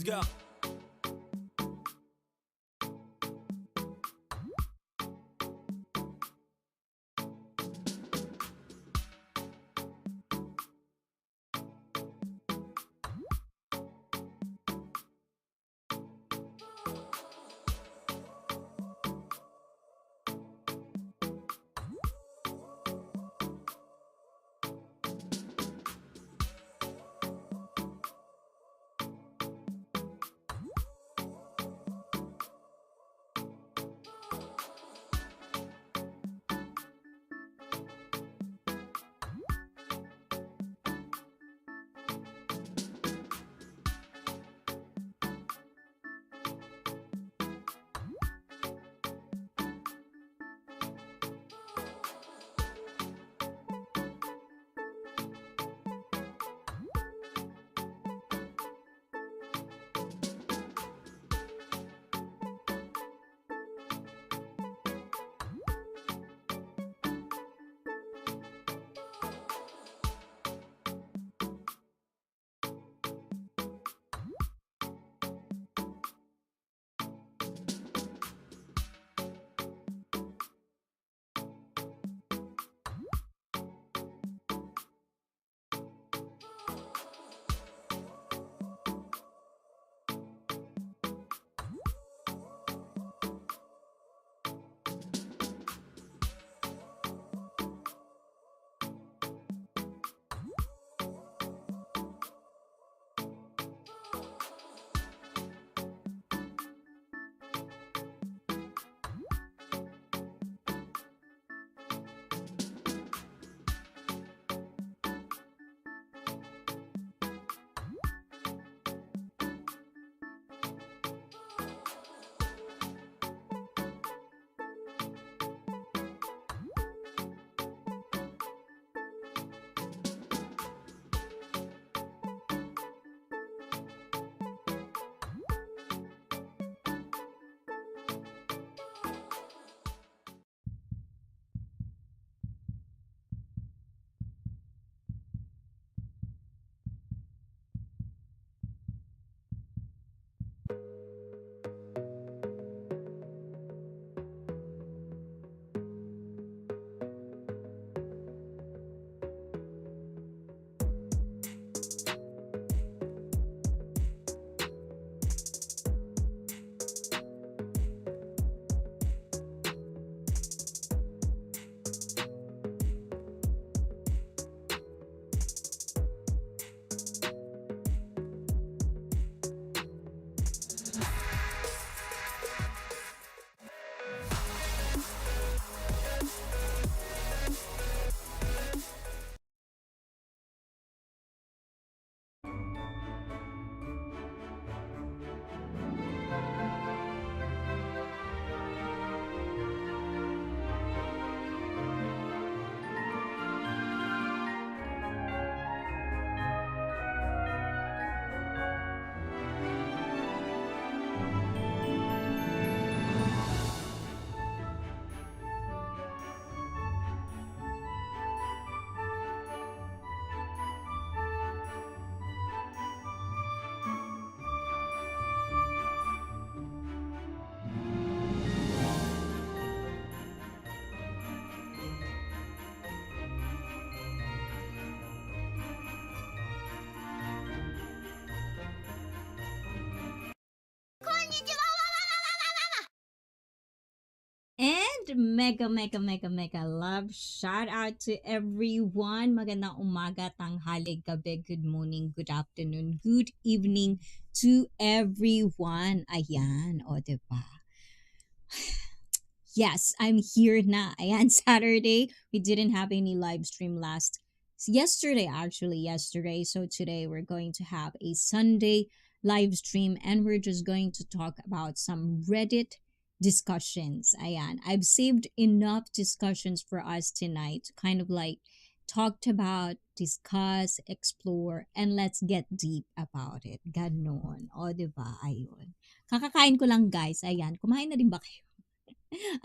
Let's go. And mega love shout out to everyone. Magandang umaga, tanghali, gabi, good morning, good afternoon, good evening to everyone. Ayan, o diba? Yes, I'm here na. Ayan, Saturday. We didn't have any live stream yesterday actually, yesterday. So today we're going to have a Sunday live stream and we're just going to talk about some Reddit discussions. Ayan, I've saved enough discussions for us tonight to kind of like talked about, discuss, explore, and let's get deep about it. Ganon. O, diba? Ayun. Kakakain ko lang, guys. Ayan. Kumain na din ba kayo?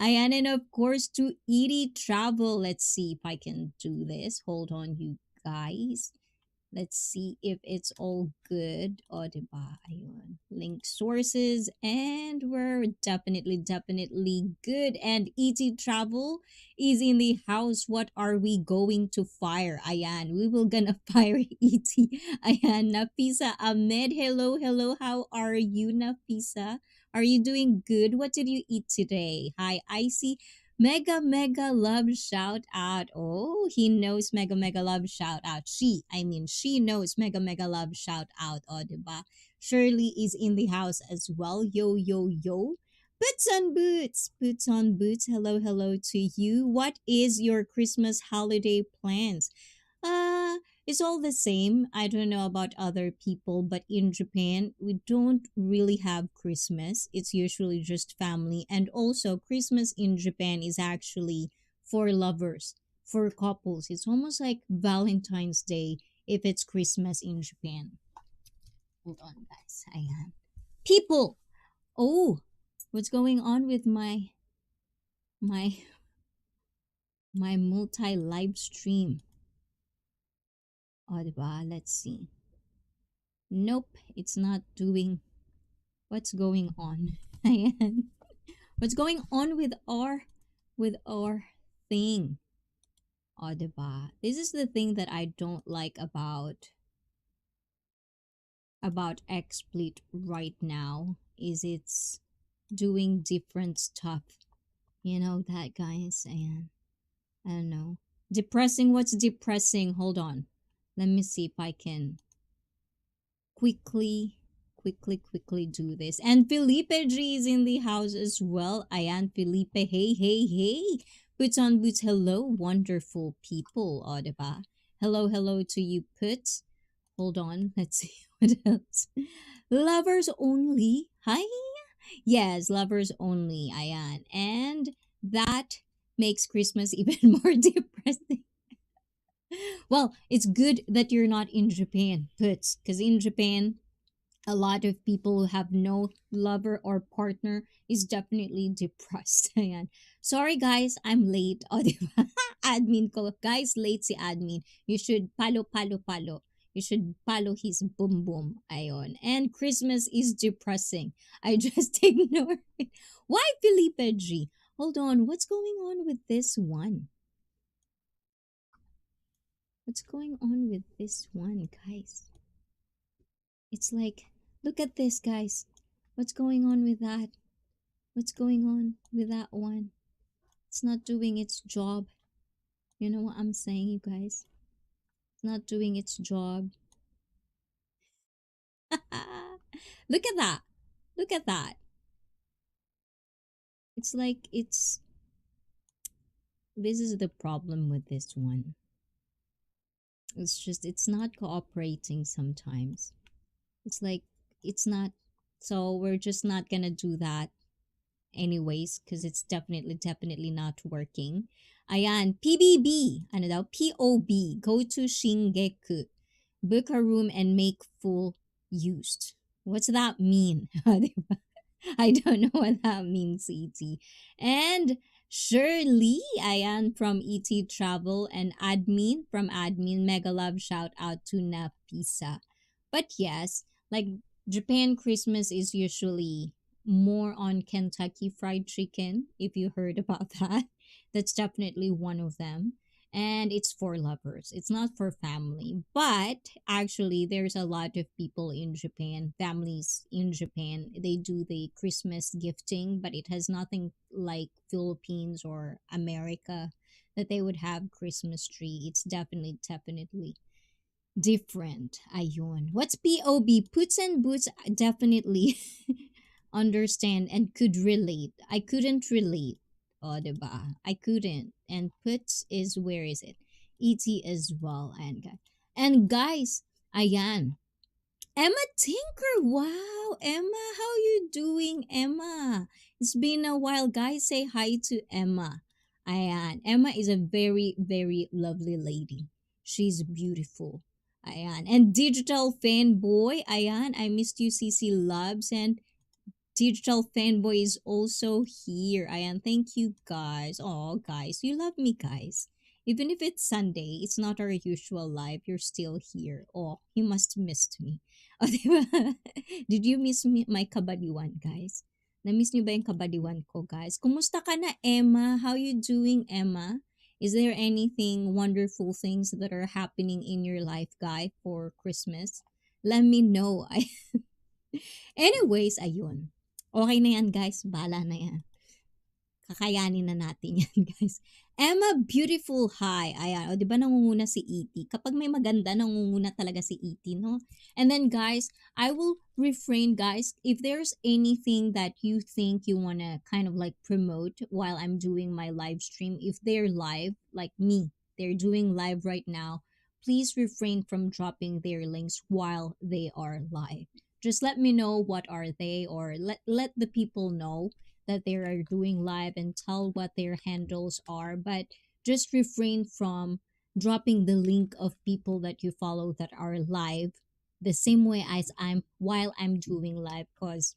Ayan, and of course, to Edie Travel. Let's see if I can do this. Hold on, you guys. Let's see if it's all good. O, diba? Ayun. Link sources. And we're definitely good. And ET Travel is in the house. What are we going to fire? Ayan. We will gonna fire ET. Ayan. Nafisa Ahmed. Hello. How are you, Nafisa? Are you doing good? What did you eat today? Hi, ICEE. Mega love shout out. Oh, he knows mega love shout out. She knows mega love shout out. Oh, diba? Shirley is in the house as well. Yo. Boots on boots. Hello to you. What is your Christmas holiday plans? Uh, it's all the same. I don't know about other people, but in Japan, we don't really have Christmas. It's usually just family. And also, Christmas in Japan is actually for lovers, for couples. It's almost like Valentine's Day if it's Christmas in Japan. Hold on, guys. Ayan. People! Oh, what's going on with my my multi live stream? Oh, diba? Let's see. Nope, it's not doing. What's going on? Ayan. What's going on with our thing? O, diba? This is the thing that I don't like about XSplit right now is it's doing different stuff. You know that, guys? And I don't know. Depressing, what's depressing? Hold on. Let me see if I can quickly quickly do this. And Felipe G is in the house as well. Ayan, Felipe. Hey. Puts on boots. Hello, wonderful people. O, diba? Hello to you, Puts. Hold on. Let's see what else. Lovers only. Hi. Yes, lovers only. Ayan. And that makes Christmas even more depressing. Well, it's good that you're not in Japan, Puts, because in Japan, a lot of people who have no lover or partner is definitely depressed. Ayan. Sorry guys, I'm late. O, diba? Admin ko. Guys, late si admin. You should palo. You should follow his boom boom. Ayon. And Christmas is depressing. I just ignore it. Why Felipe G? Hold on. What's going on with this one? What's going on with this one, guys? It's like, look at this, guys. What's going on with that? What's going on with that one? It's not doing its job. You know what I'm saying, you guys? It's not doing its job. Look at that. Look at that. It's like it's. This is the problem with this one. It's just, it's not cooperating sometimes. It's like, it's not. So we're just not gonna do that anyways because it's definitely not working. Ayan, PBB, ano daw? POB, go to Shingeku, book a room and make full use. What's that mean? I don't know what that means, ET. And Shirley, ayan, from ET Travel, and admin from admin, mega love shout out to Napisa. But yes, like Japan Christmas is usually more on Kentucky Fried Chicken, if you heard about that. That's definitely one of them. And it's for lovers. It's not for family. But actually, there's a lot of people in Japan, families in Japan, they do the Christmas gifting, but it has nothing like Philippines or America that they would have Christmas tree. It's definitely different. Ayun. What's POB? Puts and boots definitely understand and could relate. I couldn't relate. O, diba? I couldn't. And puts is, where is it? ET as well. And guys, ayan. Emma Tinker. Wow, Emma, how you doing, Emma? It's been a while. Guys, say hi to Emma. Ayan. Emma is a very lovely lady. She's beautiful. Ayan. And Digital Fanboy. Ayan. I missed you, CC Loves. And Digital Fanboy is also here. Ayan. Thank you, guys. Oh, guys. You love me, guys. Even if it's Sunday, it's not our usual life. You're still here. Oh, you must missed me. Oh, diba? Did you miss me, my kabaliwan, guys? Na-miss niyo ba yung kabaliwan ko, guys? Kumusta ka na, Emma? How you doing, Emma? Is there anything wonderful things that are happening in your life, guy, for Christmas? Let me know. Anyways, ayun. Okay na yan, guys. Bala na yan. Kakayanin na natin yan, guys. Emma, beautiful, hi. Ayan, o, di ba nangunguna si E.T.? Kapag may maganda, nangunguna talaga si E.T., no? And then, guys, I will refrain, guys, if there's anything that you think you want to kind of like promote while I'm doing my live stream, if they're live, like me, they're doing live right now, please refrain from dropping their links while they are live. Just let me know what are they, or let the people know that they are doing live and tell what their handles are, but just refrain from dropping the link of people that you follow that are live the same way as I'm while I'm doing live, because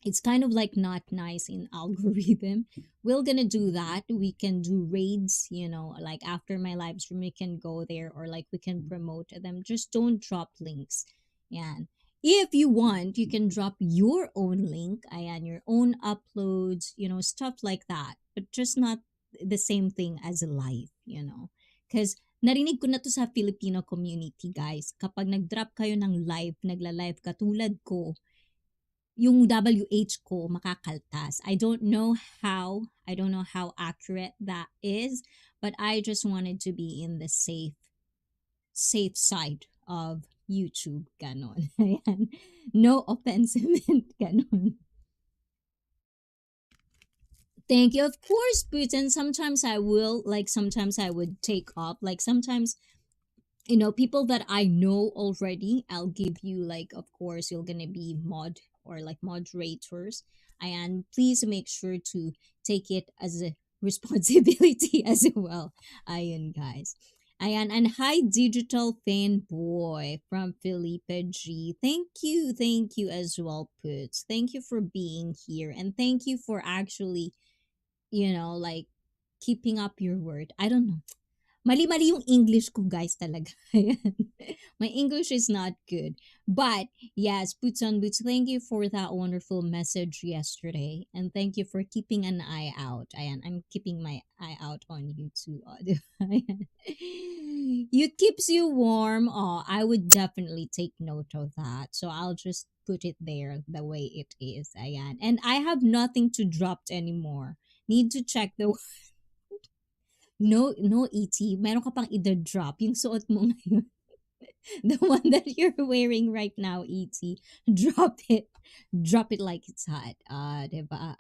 it's kind of like not nice in algorithm. We're gonna do that. We can do raids, like after my live stream we can go there, or like we can promote them. Just don't drop links. Yeah, if you want, you can drop your own link, and your own uploads, stuff like that, but just not the same thing as a live. Because narinig ko na to sa Filipino community, guys. Kapag nag-drop kayo ng live, nagla-live ka tulad ko, yung WH ko makakaltas. I don't know how accurate that is, but I just wanted to be in the safe side of YouTube, ganon. Ayan. No offensement, ganon. Thank you. Of course, Boots. And sometimes I will, like, sometimes I would take off. Like, sometimes, people that I know already, I'll give you, like, of course, you're gonna be or like moderators. And please make sure to take it as a responsibility as well. Ayan, guys. Ayan, and hi, digital fanboy from Felipe G. Thank you as well, Puts. Thank you for being here, and thank you for actually, like keeping up your word. I don't know. Mali-mali yung English ko, guys, talaga. My English is not good. But, yes, Boots on Boots, thank you for that wonderful message yesterday. And thank you for keeping an eye out. Ayan, I'm keeping my eye out on you too. Oh, di ba? Ayan. It keeps you warm. Oh, I would definitely take note of that. So I'll just put it there the way it is. Ayan. And I have nothing to drop anymore. Need to check the No, no, E.T. Meron ka pang i-drop. Yung suot mo ngayon. The one that you're wearing right now, E.T. Drop it. Drop it like it's hot. Diba?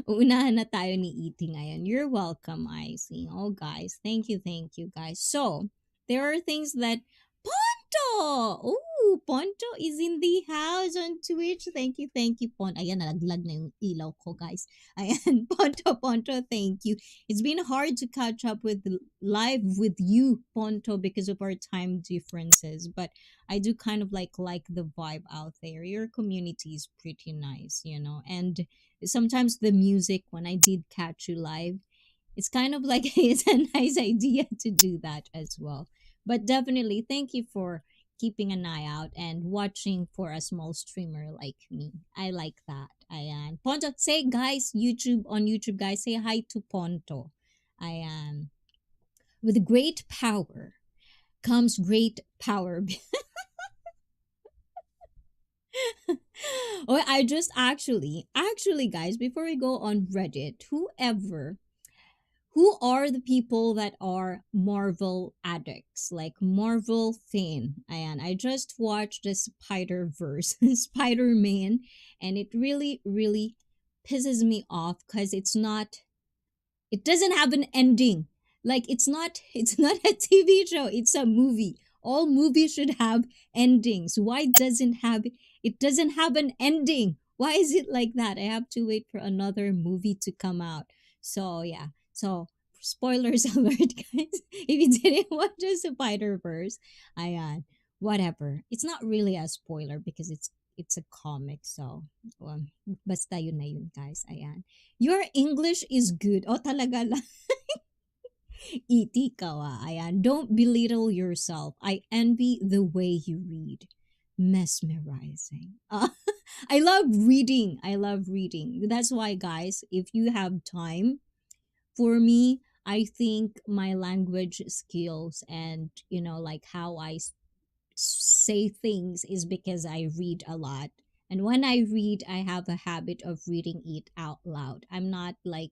Unahan na tayo ni E.T. ngayon. You're welcome, ICEE. Oh, guys. Thank you, guys. So, there are things that Ponto! Oh, Ponto is in the house on Twitch. Thank you, Ponto. Ayan, nalaglag na yung ilaw ko, guys. Ayan, Ponto, thank you. It's been hard to catch up with live with you, Ponto, because of our time differences. But I do kind of like the vibe out there. Your community is pretty nice. And sometimes the music, when I did catch you live, it's kind of like it's a nice idea to do that as well. But definitely, thank you for keeping an eye out and watching for a small streamer like me. I like that. Ayan. Ponto, say guys, on YouTube, guys, say hi to Ponto. Ayan. With great power comes great power. Oh, I just actually, guys, before we go on Reddit, who are the people that are Marvel addicts, like Marvel fan? Ayan, I just watched the Spider-Verse, Spider-Man, and it really, really pisses me off because it doesn't have an ending. Like it's not a TV show, it's a movie. All movies should have endings. Why doesn't have an ending? Why is it like that? I have to wait for another movie to come out. So yeah. So spoilers alert, guys. If you didn't watch the Spider-Verse, whatever. It's not really a spoiler because it's a comic. So basta yun na yun, guys. Ayan. Your English is good. Oh, talaga lang. Iti kawa. Ayan. Don't belittle yourself. I envy the way you read. Mesmerizing. I love reading. I love reading. That's why, guys, if you have time, for me, I think my language skills and, like how say things is because I read a lot. And when I read, I have a habit of reading it out loud. I'm not like,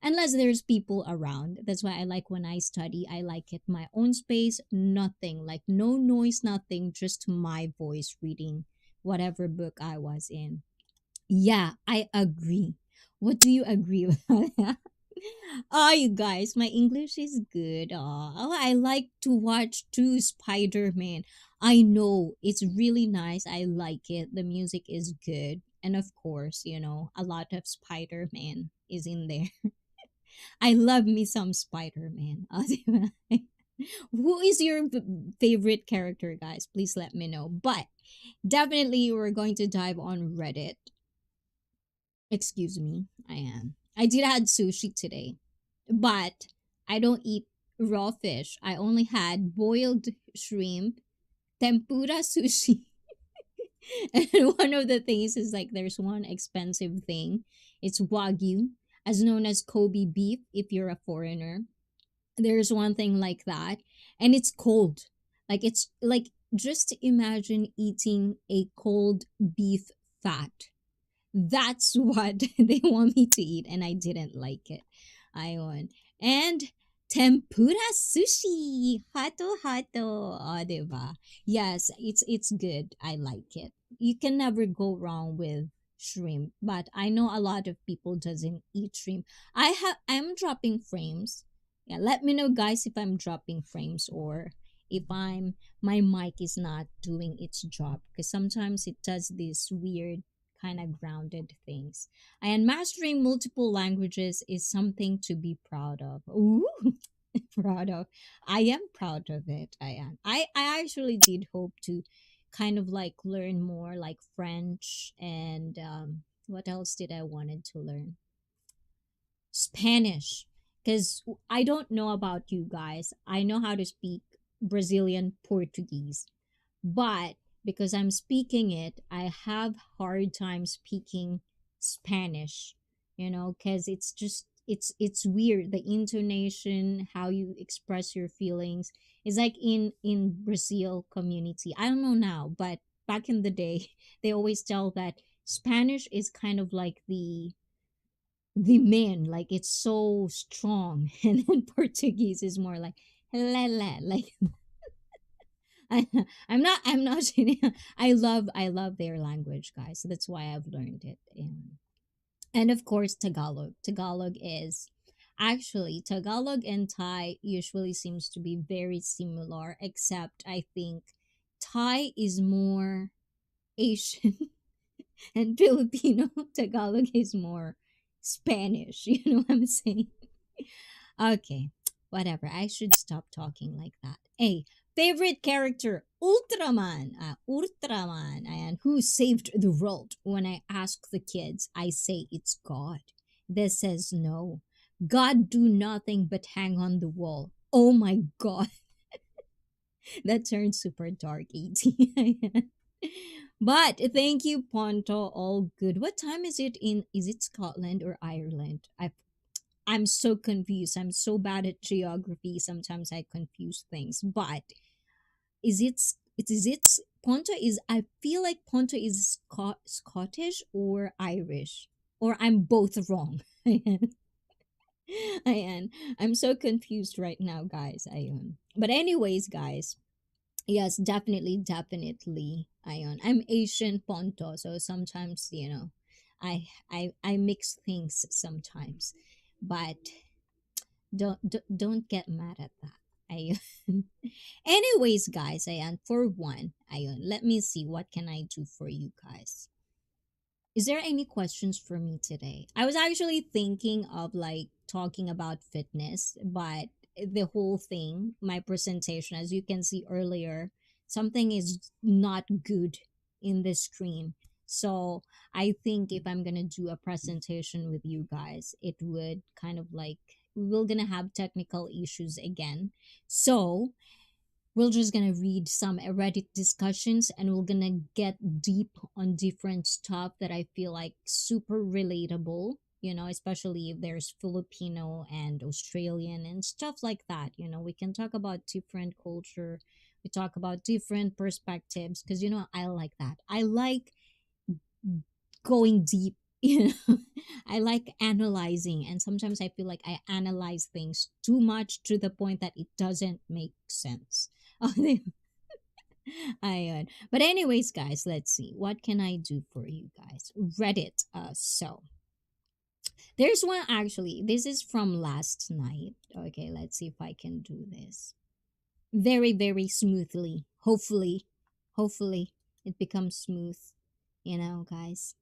unless there's people around. That's why I like when I study, I like it my own space, nothing, like no noise, nothing, just my voice reading whatever book I was in. Yeah, I agree. What do you agree with that? Oh, you guys, my English is good. Oh, I like to watch too Spider Man. I know it's really nice. I like it. The music is good. And of course, a lot of Spider Man is in there. I love me some Spider Man. Who is your favorite character, guys? Please let me know. But definitely, we're going to dive on Reddit. Excuse me, I am. I did had sushi today, but I don't eat raw fish. I only had boiled shrimp, tempura sushi. And one of the things is like there's one expensive thing. It's wagyu, as known as Kobe beef if you're a foreigner. There's one thing like that, and it's cold. Like it's like just imagine eating a cold beef fat. That's what they want me to eat, and I didn't like it. I want and tempura sushi, hato hato, diba? Yes, it's good. I like it. You can never go wrong with shrimp, but I know a lot of people doesn't eat shrimp. I'm dropping frames. Yeah, let me know, guys, if I'm dropping frames or if my mic is not doing its job, because sometimes it does this weird kind of grounded things. And mastering multiple languages is something to be proud of. Ooh, proud of. I am proud of it. I am. I actually did hope to kind of like learn more like French and what else did I wanted to learn? Spanish. Because I don't know about you guys. I know how to speak Brazilian Portuguese, but because I'm speaking it, I have hard time speaking Spanish, because it's weird. The intonation, how you express your feelings is like in Brazil community. I don't know now, but back in the day, they always tell that Spanish is kind of like the man, like it's so strong, and then Portuguese is more like la la, like I, I'm not saying I love their language, guys. So that's why I've learned it. And of course Tagalog. Tagalog is actually Tagalog and Thai usually seems to be very similar, except I think Thai is more Asian and Filipino. Tagalog is more Spanish. You know what I'm saying? Okay, whatever. I should stop talking like that. Hey, favorite character, Ultraman. Ultraman. And who saved the world? When I ask the kids, I say it's God. They says no. God do nothing but hang on the wall. Oh my God. That turned super dark, 18. But thank you, Ponto. All good. What time is it in? Is it Scotland or Ireland? I'm so confused. I'm so bad at geography. Sometimes I confuse things. But is it Ponto is I feel like Ponto is Scottish or Irish, or I'm both wrong. I am. I'm so confused right now, guys. I am. But anyways, guys, yes, definitely, definitely, Ion. I'm Asian Ponto, so sometimes I mix things sometimes, but don't get mad at that. Ayun. Anyways, guys, ayan, for one, ayun, let me see what can I do for you guys. Is there any questions for me today? I was actually thinking of like talking about fitness, but the whole thing, my presentation, as you can see earlier, something is not good in the screen. So I think if I'm gonna do a presentation with you guys, it would kind of like we're gonna have technical issues again. So we're just gonna read some Reddit discussions, and we're gonna get deep on different stuff that I feel like super relatable, especially if there's Filipino and Australian and stuff like that. We can talk about different culture, we talk about different perspectives, because I like that. I like going deep. I like analyzing, and sometimes I feel like I analyze things too much to the point that it doesn't make sense. Ayun. But anyways, guys, let's see. What can I do for you guys? Reddit. So there's one actually. This is from last night. Okay, let's see if I can do this. Very, very smoothly. Hopefully it becomes smooth, guys.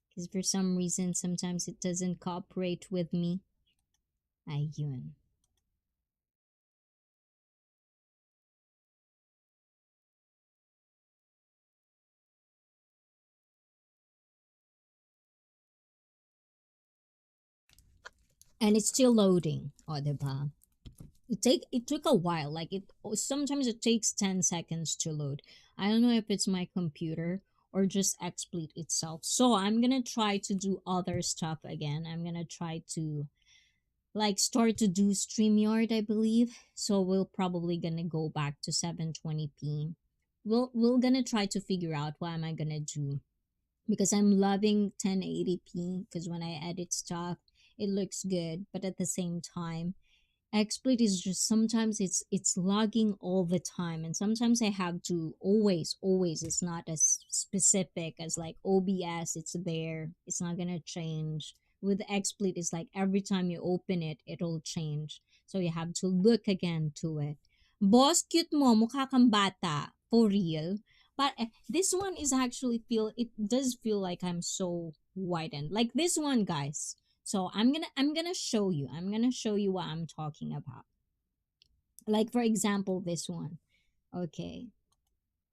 Because for some reason sometimes it doesn't cooperate with me. Ayun. And it's still loading. Oh, diba? It took a while. Like sometimes it takes 10 seconds to load. I don't know if it's my computer or just XSplit itself. So I'm gonna try to do other stuff again. I'm gonna try to like start to do StreamYard, I believe. So we'll probably gonna go back to 720p. We're gonna try to figure out what am I gonna do, because I'm loving 1080p, because when I edit stuff it looks good, but at the same time XSplit is just sometimes it's logging all the time, and sometimes I have to always it's not as specific as like OBS. It's there, it's not gonna change. With XSplit it's like every time you open it it'll change, so you have to look again to it. Boss, cute mo, mukha kang bata, for real. But this one is actually feel, it does feel like I'm so widened, like this one, guys. So I'm gonna show you. I'm gonna show you what I'm talking about. Like for example, this one. Okay,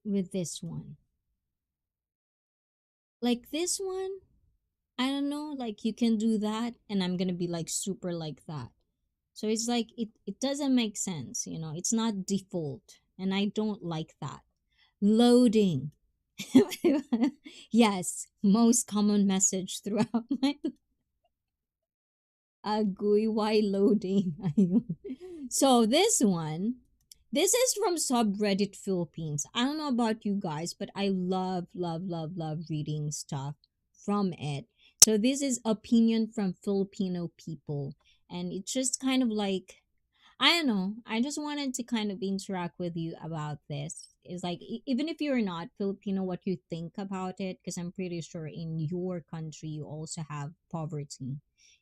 with this one. Like this one, I don't know, like you can do that and I'm gonna be like super like that. So it's like it doesn't make sense, it's not default. And I don't like that. Loading. Yes, most common message throughout my Agoy, why loading? Ayun. So this is from subreddit Philippines. I don't know about you guys, but I love reading stuff from it. So this is opinion from Filipino people, and it's just kind of like, I don't know. I just wanted to kind of interact with you about this. It's like even if you're not Filipino, what you think about it, because I'm pretty sure in your country you also have poverty.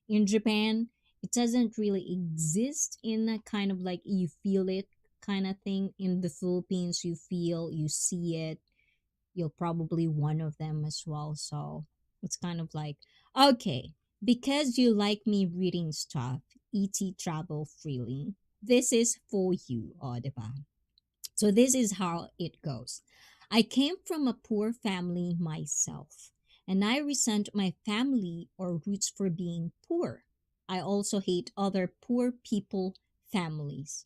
In Japan, it doesn't really exist in a kind of like you feel it kind of thing. In the Philippines, you feel, you see it. You're probably one of them as well. So it's kind of like, okay, because you like me reading stuff, ET travel freely. This is for you, oh, diba? So this is how it goes. I came from a poor family myself, and I resent my family or roots for being poor. I also hate other poor people families.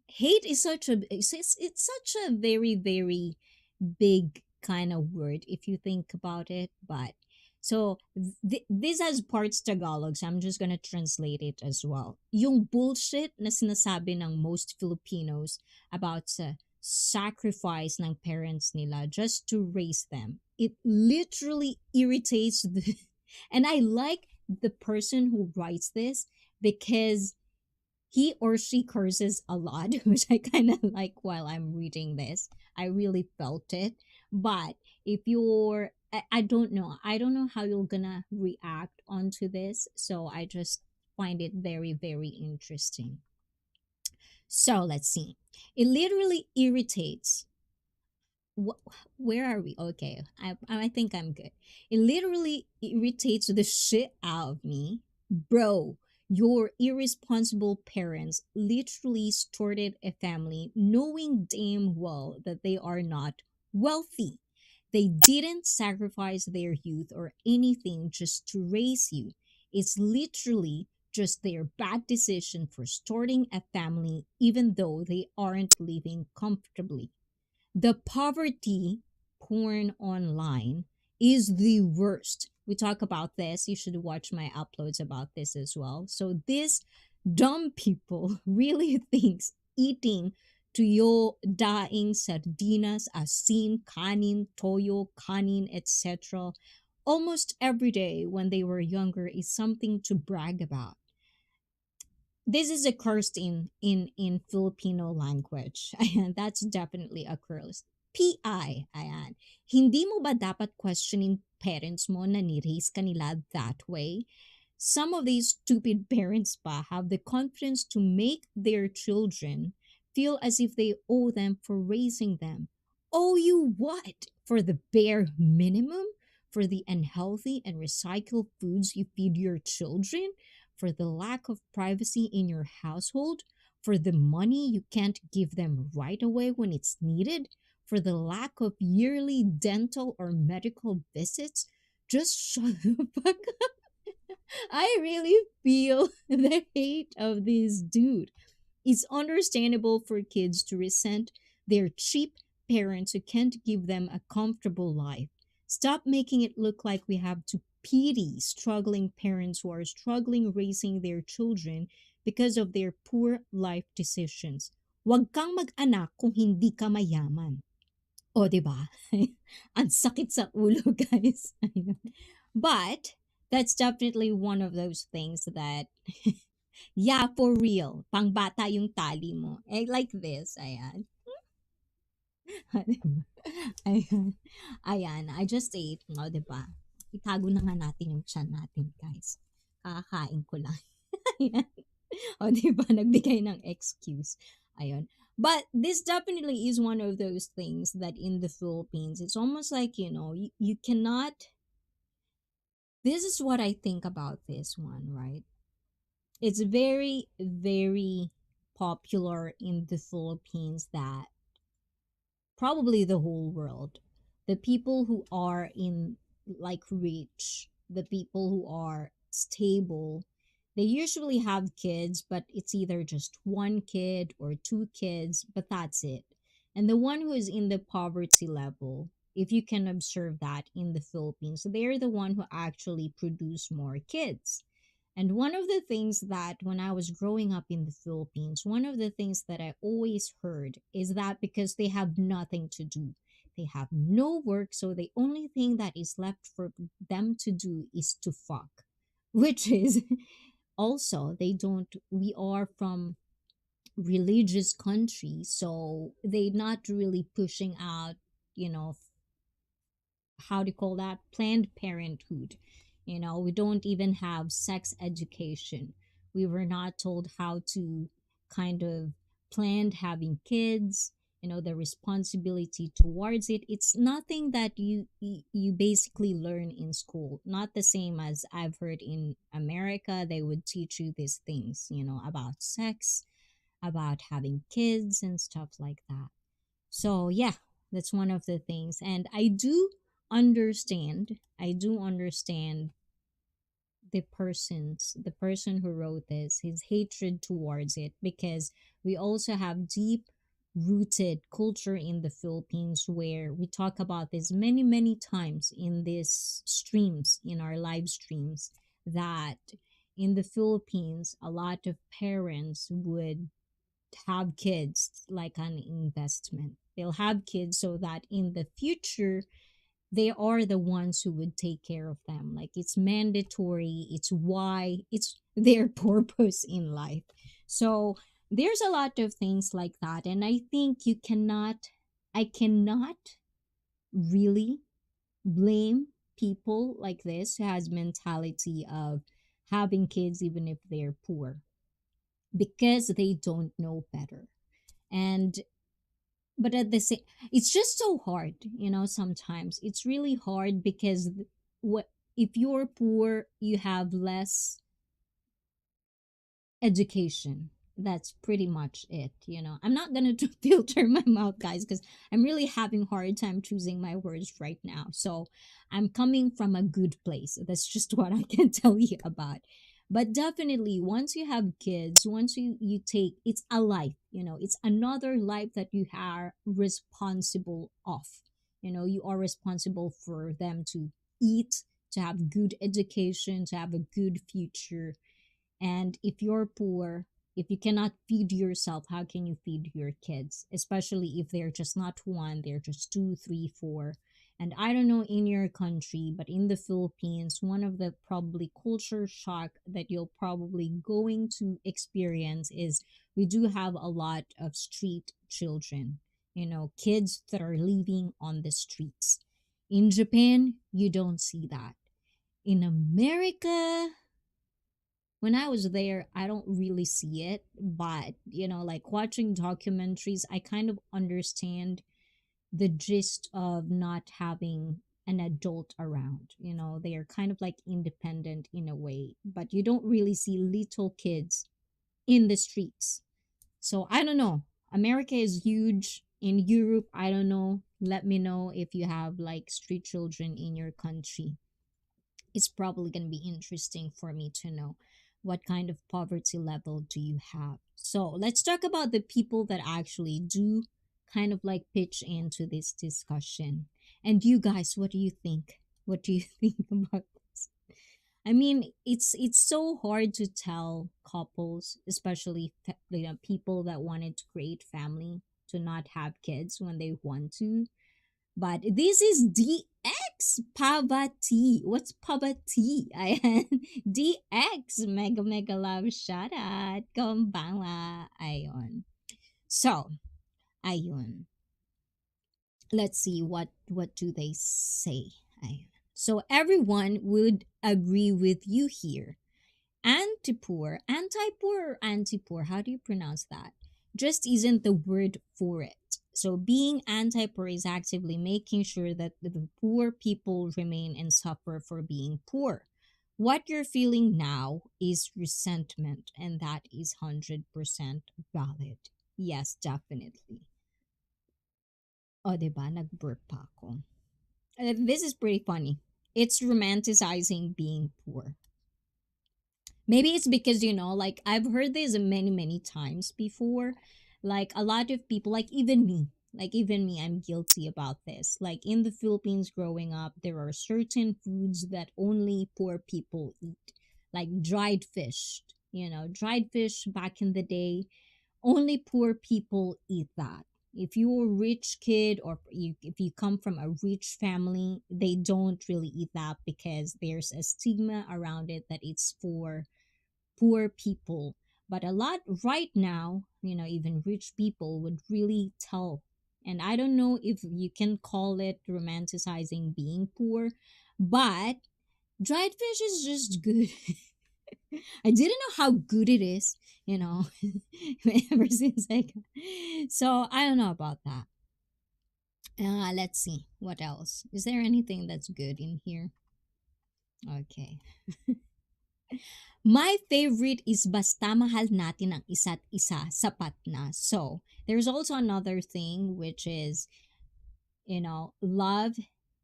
Hate is such a it's such a very big kind of word if you think about it. But so this has parts Tagalog, so I'm just gonna translate it as well. Yung bullshit na sinasabi ng most Filipinos about sa sacrifice ng parents nila just to raise them, it literally irritates the and I like the person who writes this, because he or she curses a lot, which I kind of like while I'm reading this. I really felt it. But if you're, I don't know. I don't know how you're gonna react onto this. So I just find it very interesting. So let's see. It literally irritates. Wh- where are we? Okay, I think I'm good. It literally irritates the shit out of me, bro. Your irresponsible parents literally started a family knowing damn well that they are not wealthy. They didn't sacrifice their youth or anything just to raise you. It's literally just their bad decision for starting a family even though they aren't living comfortably. The poverty porn online is the worst. We talk about this. You should watch my uploads about this as well. So this dumb people really thinks eating tuyo, daing, sardinas, asin, kanin, toyo, kanin, etc. almost every day when they were younger is something to brag about. This is a curse in Filipino language. Ayan, that's definitely a curse. PI, ayan. Hindi mo ba dapat questioning parents mo na ni-raise ka nila that way? Some of these stupid parents pa have the confidence to make their children feel as if they owe them for raising them. Owe you what? For the bare minimum? For the unhealthy and recycled foods you feed your children? For the lack of privacy in your household? For the money you can't give them right away when it's needed? For the lack of yearly dental or medical visits? Just shut the fuck up. I really feel the hate of this dude. It's understandable for kids to resent their cheap parents who can't give them a comfortable life. Stop making it look like we have to pity struggling parents who are struggling raising their children because of their poor life decisions. Huwag kang mag-anak kung hindi ka mayaman. O, di ba? Ang sakit sa ulo, guys. But that's definitely one of those things that, yeah, for real. Pangbata yung tali mo. Eh, like this. Ayan. Ayan. Ayan. I just ate. O, diba? Itago na nga natin yung tiyan natin, guys. Kakakain ko lang. Ayan. O, diba? Nagbigay ng excuse. Ayun. But this definitely is one of those things that in the Philippines, it's almost like, you cannot. This is what I think about this one, right? It's very, very popular in the Philippines that probably the whole world. The people who are in like rich, the people who are stable, they usually have kids, but it's either just one kid or two kids, but that's it. And the one who is in the poverty level, if you can observe that in the Philippines, they're the one who actually produce more kids. And one of the things that when I was growing up in the Philippines, one of the things that I always heard is that because they have nothing to do, they have no work, so the only thing that is left for them to do is to fuck. Which is also, they don't, we are from religious country, so they not really pushing out, you know, how do you call that, planned parenthood. We don't even have sex education. We were not told how to kind of plan having kids, the responsibility towards it. It's nothing that you basically learn in school, not the same as I've heard in America. They would teach you these things, about sex, about having kids and stuff like that. So yeah, that's one of the things. And I do understand the person who wrote this, his hatred towards it, because we also have deep rooted culture in the Philippines where we talk about this many, many times in these streams, in our live streams, that in the Philippines, a lot of parents would have kids like an investment. They'll have kids so that in the future, they are the ones who would take care of them. Like it's mandatory, it's why, it's their purpose in life. So there's a lot of things like that. And I cannot really blame people like this who has mentality of having kids even if they're poor because they don't know better. And but at the same, it's just so hard, sometimes it's really hard because what if you're poor, you have less education. That's pretty much it. I'm not gonna filter my mouth, guys, because I'm really having hard time choosing my words right now. So I'm coming from a good place. That's just what I can tell you about. But definitely, once you have kids, once you take, it's a life, it's another life that you are responsible of. You are responsible for them to eat, to have good education, to have a good future. And if you're poor, if you cannot feed yourself, how can you feed your kids? Especially if they're just not one, they're just two, three, four. And I don't know in your country, but in the Philippines, one of the probably culture shock that you're probably going to experience is we do have a lot of street children, kids that are living on the streets. In Japan, you don't see that. In America, when I was there, I don't really see it, but like watching documentaries, I kind of understand the gist of not having an adult around. They are kind of like independent in a way, but you don't really see little kids in the streets. So I don't know. America is huge. In Europe, I don't know. Let me know if you have like street children in your country. It's probably going to be interesting for me to know what kind of poverty level do you have. So let's talk about the people that actually do kind of like pitch into this discussion. And you guys, what do you think? What do you think about this? I mean, it's so hard to tell couples, especially people that wanted to create family, to not have kids when they want to. But this is DX Pavati. What's Pavati? Ayan. DX Mega Mega Love Shoutout. Konbanwa. Ayon. So, ayun. Let's see what do they say. Ayun. So everyone would agree with you here. Anti-poor, anti-poor, how do you pronounce that? Just isn't the word for it. So being anti-poor is actively making sure that the poor people remain and suffer for being poor. What you're feeling now is resentment, and that is 100% valid. Yes, definitely. O, diba? Nag-burp pa ako. This is pretty funny. It's romanticizing being poor. Maybe it's because, like I've heard this many, many times before. Like a lot of people, like even me, I'm guilty about this. Like in the Philippines growing up, there are certain foods that only poor people eat, like dried fish. Dried fish back in the day, only poor people eat that. If you're a rich kid or if you come from a rich family, they don't really eat that because there's a stigma around it that it's for poor people. But a lot right now, even rich people would really tell. And I don't know if you can call it romanticizing being poor, but dried fish is just good. I didn't know how good it is, you know, ever since I got. So I don't know about that. Let's see. What else? Is there anything that's good in here? Okay. My favorite is basta mahal natin ang isa't isa, sapat na. So, there's also another thing which is, love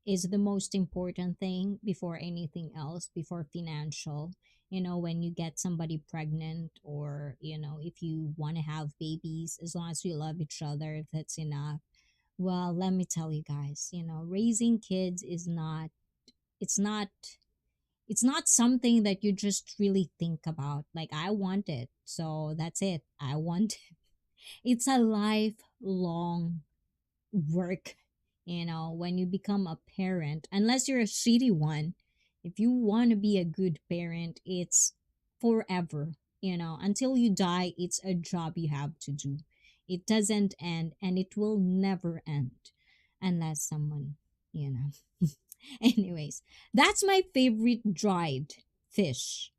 is the most important thing before anything else, before financial. When you get somebody pregnant or, if you want to have babies, as long as you love each other, that's enough. Well, let me tell you guys, raising kids is not, it's not it's not something that you just really think about. Like, I want it, so that's it. I want it. It's a lifelong work, when you become a parent, unless you're a shitty one. If you want to be a good parent, it's forever, until you die. It's a job you have to do. It doesn't end, and it will never end unless someone, you know. Anyways, that's my favorite dried fish.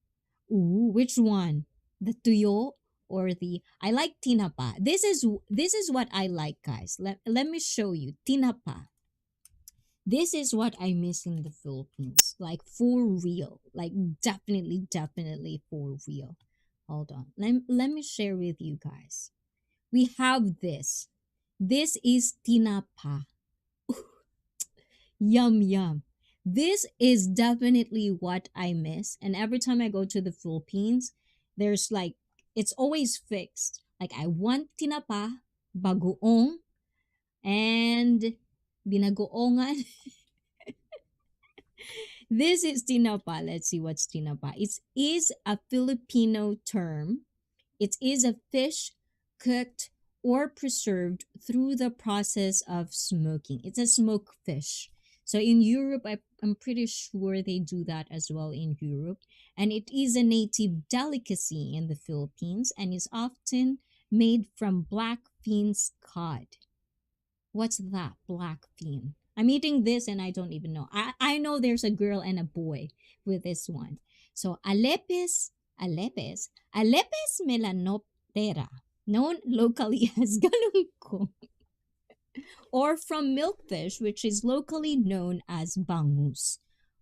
Ooh, which one? The tuyo or the, I like tinapa. This is what I like, guys. Let me show you tinapa. This is what I miss in the Philippines. Like for real. Like definitely for real. Hold on. Let me share with you guys. We have this. This is tinapa. Yum yum. This is definitely what I miss. And every time I go to the Philippines, there's like, it's always fixed. Like, I want tinapa, bagoong, and binagoongan. This is tinapa. Let's see what's tinapa. It is a Filipino term. It is a fish cooked or preserved through the process of smoking. It's a smoked fish. So in Europe, I'm pretty sure they do that as well in Europe. And it is a native delicacy in the Philippines and is often made from black fins cod. What's that? Black fin. I'm eating this and I don't even know. I know there's a girl and a boy with this one. So Alepes melanoptera, known locally as galungko, or from milkfish, which is locally known as bangus.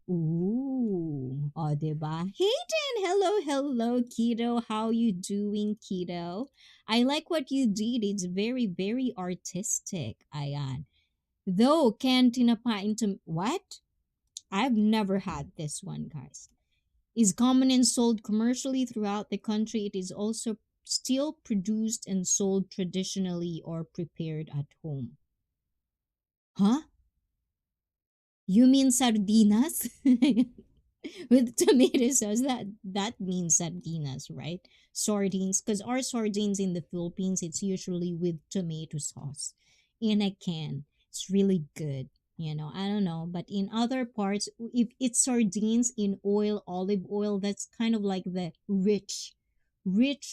Ooh, o diba? Hayden, hello, hello, Keto. How you doing, Keto? I like what you did. It's very, very artistic. Ayan. Though can tinapa into what? I've never had this one, guys. Is common and sold commercially throughout the country. It is also still produced and sold traditionally or prepared at home. Huh? You mean sardinas? With tomato sauce, that means sardinas, right? Sardines, because our sardines in the Philippines, it's usually with tomato sauce in a can. It's really good. I don't know, but in other parts, if it's sardines in oil, olive oil, that's kind of like the rich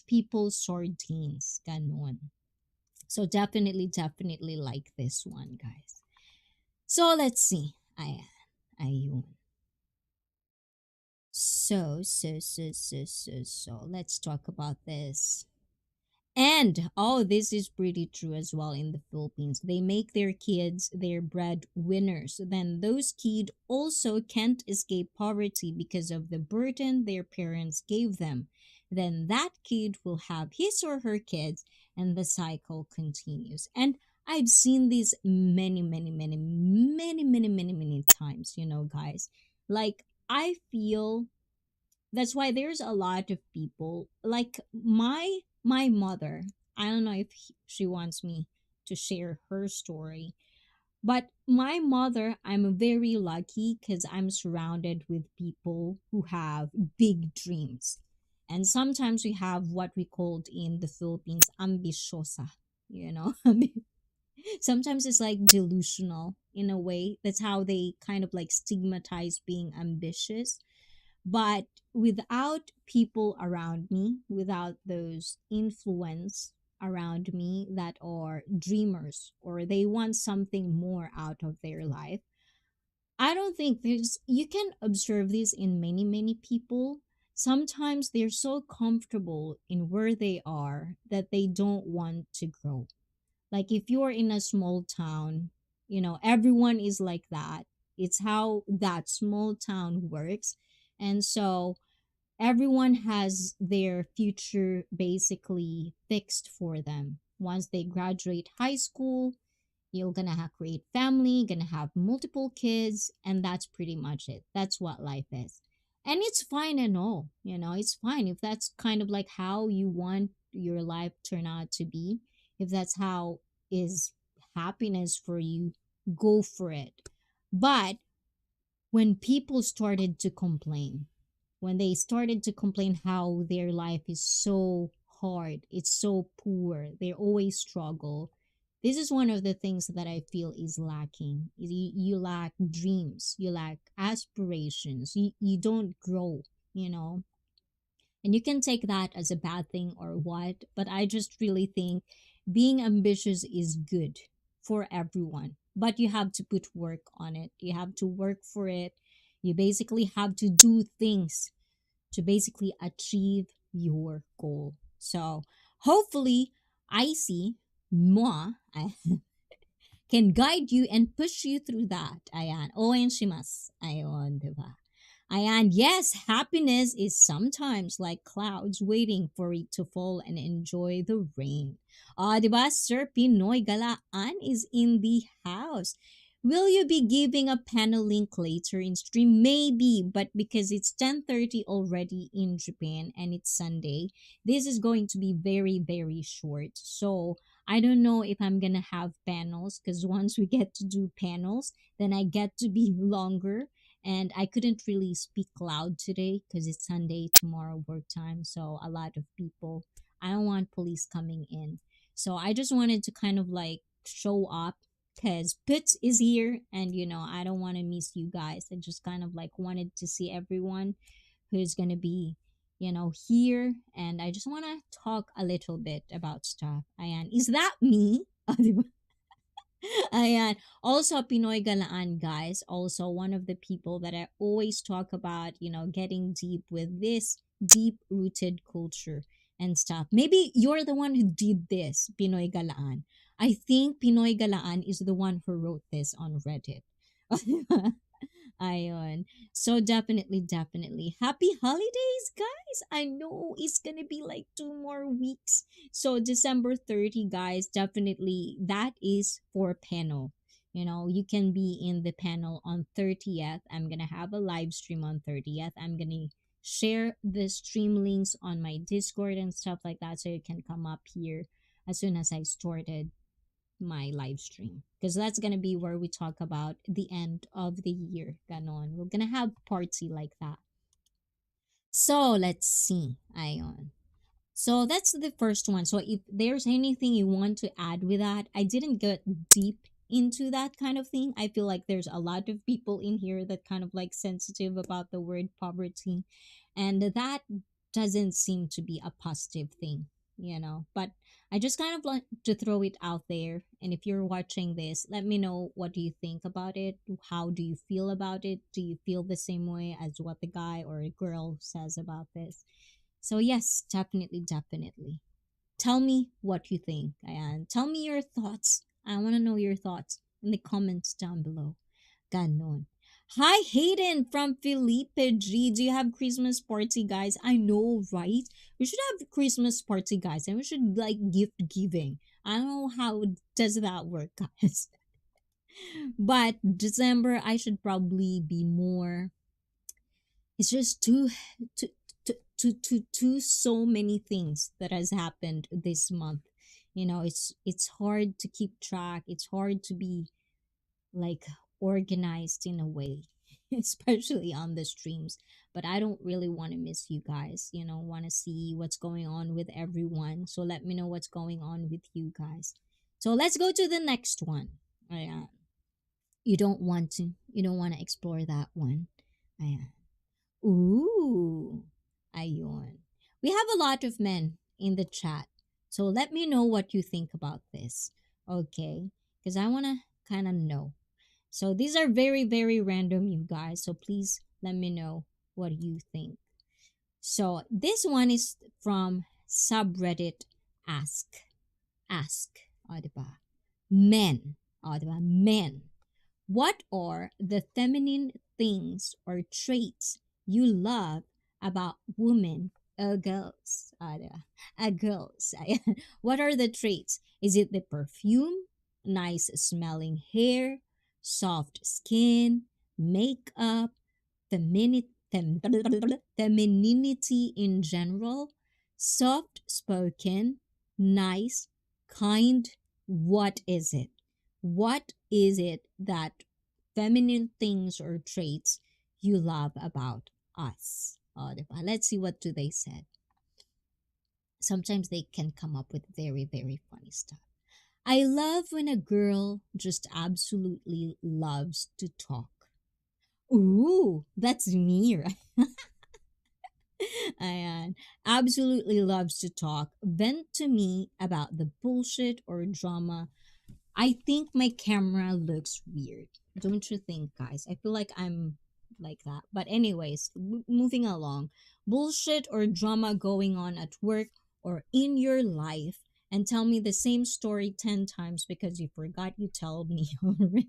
people's sardines, ganon. So definitely like this one, guys. So let's see. Ayun. So, let's talk about this. And oh, this is pretty true as well in the Philippines. They make their kids their breadwinners. Then those kids also can't escape poverty because of the burden their parents gave them. Then that kid will have his or her kids, and the cycle continues. And I've seen this many times, guys. Like, I feel that's why there's a lot of people like my mother. I don't know if she wants me to share her story, but my mother, I'm very lucky because I'm surrounded with people who have big dreams. And sometimes we have what we called in the Philippines ambisyosa, you know. Sometimes it's like delusional in a way. That's how they kind of like stigmatize being ambitious. But without people around me, without those influence around me that are dreamers or they want something more out of their life, I don't think you can observe this in many people. Sometimes they're so comfortable in where they are that they don't want to grow. Like if you're in a small town, everyone is like that. It's how that small town works. And so everyone has their future basically fixed for them. Once they graduate high school, you're gonna create family, gonna have multiple kids, and that's pretty much it. That's what life is. And it's fine and all, it's fine if that's kind of like how you want your life turn out to be. If that's how is happiness for you, go for it. But when people started to complain, when they started to complain how their life is so hard, it's so poor, they always struggle. This is one of the things that I feel is lacking. You lack dreams, you lack aspirations, you don't grow, you know. And you can take that as a bad thing or what, but I just really think being ambitious is good for everyone. But you have to put work on it. You have to work for it. You basically have to do things to basically achieve your goal. So hopefully, ICEE, moi, can guide you and push you through that. Ayan. Oen shimasu. Ayon, diba? And yes, happiness is sometimes like clouds waiting for it to fall and enjoy the rain. Diba? Sir Pinoy Galaan is in the house. Will you be giving a panel link later in stream? Maybe, but because it's 10:30 already in Japan and it's Sunday, this is going to be very very short. So, I don't know if I'm going to have panels cuz once we get to do panels, then I get to be longer, and I couldn't really speak loud today cuz it's Sunday, tomorrow work time, so a lot of people. I don't want police coming in. So, I just wanted to kind of like show up because Pitts is here, and I don't want to miss you guys. I just kind of like wanted to see everyone who's gonna be here, and I just want to talk a little bit about stuff. Ayan, is that me? Ayan. Also, Pinoy Galaan, guys. Also, one of the people that I always talk about, getting deep with this deep rooted culture and stuff. Maybe you're the one who did this, Pinoy Galaan. I think Pinoy Galaan is the one who wrote this on Reddit. Ayon. So definitely, definitely. Happy holidays, guys. I know it's gonna be like 2 more weeks. So December 30, guys, definitely that is for panel. You can be in the panel on 30th. I'm gonna have a live stream on 30th. I'm gonna share the stream links on my Discord and stuff like that so you can come up here as soon as I started my live stream, because that's gonna be where we talk about the end of the year. Ganon. We're gonna have party like that. So let's see. Ayon. So that's the first one. So if there's anything you want to add with that, I didn't get deep into that kind of thing. I feel like there's a lot of people in here that kind of like sensitive about the word poverty, and that doesn't seem to be a positive thing. But I just kind of like to throw it out there. And if you're watching this, let me know, what do you think about it? How do you feel about it? Do you feel the same way as what the guy or a girl says about this? So yes, definitely, definitely. Tell me what you think, and tell me your thoughts. I want to know your thoughts in the comments down below. Ganon. Hi, Hayden from Felipe G. Do you have Christmas party, guys? I know, right? We should have Christmas party, guys, and we should like gift giving. I don't know how does that work, guys. But December, I should probably be more. It's just too, too so many things that has happened this month. It's hard to keep track. It's hard to be like organized in a way, especially on the streams. But I don't really want to miss you guys. Want to see what's going on with everyone. So let me know what's going on with you guys. So let's go to the next one. Ayan. You don't want to explore that one. Ayan. Ooh, ayun. We have a lot of men in the chat. So let me know what you think about this. Okay? Because I want to kind of know. So these are very, very random, you guys. So please let me know what you think. So this one is from subreddit Ask. Ask. O, diba? Men. O, diba? Men. What are the feminine things or traits you love about women or girls? Girls. What are the traits? Is it the perfume, nice smelling hair, soft skin, makeup, femininity in general, soft spoken, nice, kind? What is it? What is it that feminine things or traits you love about us? Oh, diba? Let's see what do they said. Sometimes they can come up with very, very funny stuff. I love when a girl just absolutely loves to talk. Ooh, that's me, right? Ayan. Absolutely loves to talk. Vent to me about the bullshit or drama. I think my camera looks weird. Don't you think, guys? I feel like I'm like that. But, anyways, moving along. Bullshit or drama going on at work or in your life, and tell me the same story 10 times because you forgot you told me already.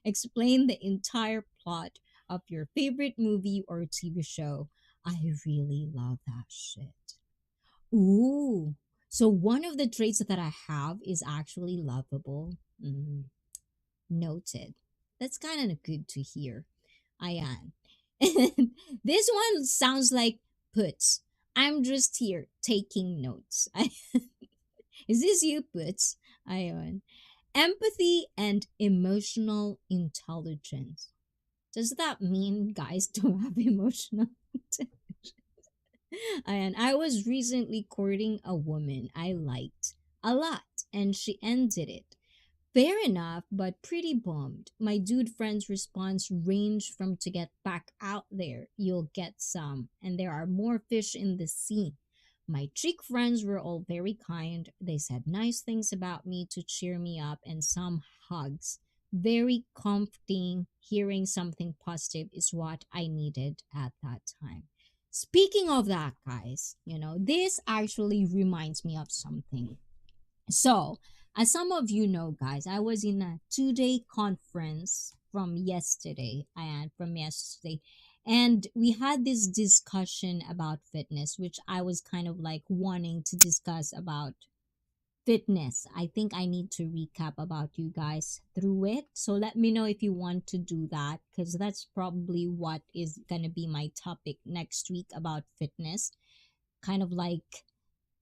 Explain the entire plot of your favorite movie or TV show. I really love that shit. Ooh. So one of the traits that I have is actually lovable. Noted. That's kind of good to hear. Ayan. This one sounds like puts. I'm just here taking notes. Is this you, puts? Ayon. Empathy and emotional intelligence. Does that mean guys don't have emotional intelligence? And I was recently courting a woman I liked a lot, and she ended it. Fair enough, but pretty bummed. My dude friend's response ranged from to get back out there, you'll get some, and there are more fish in the sea. My chick friends were all very kind. They said nice things about me to cheer me up and some hugs. Very comforting. Hearing something positive is what I needed at that time. Speaking of that, guys, this actually reminds me of something. So, as some of you know, guys, I was in a 2 day conference from yesterday, and we had this discussion about fitness, which I was kind of like wanting to discuss about fitness. I think I need to recap about you guys through it. So let me know if you want to do that, because that's probably what is gonna be my topic next week about fitness. Kind of like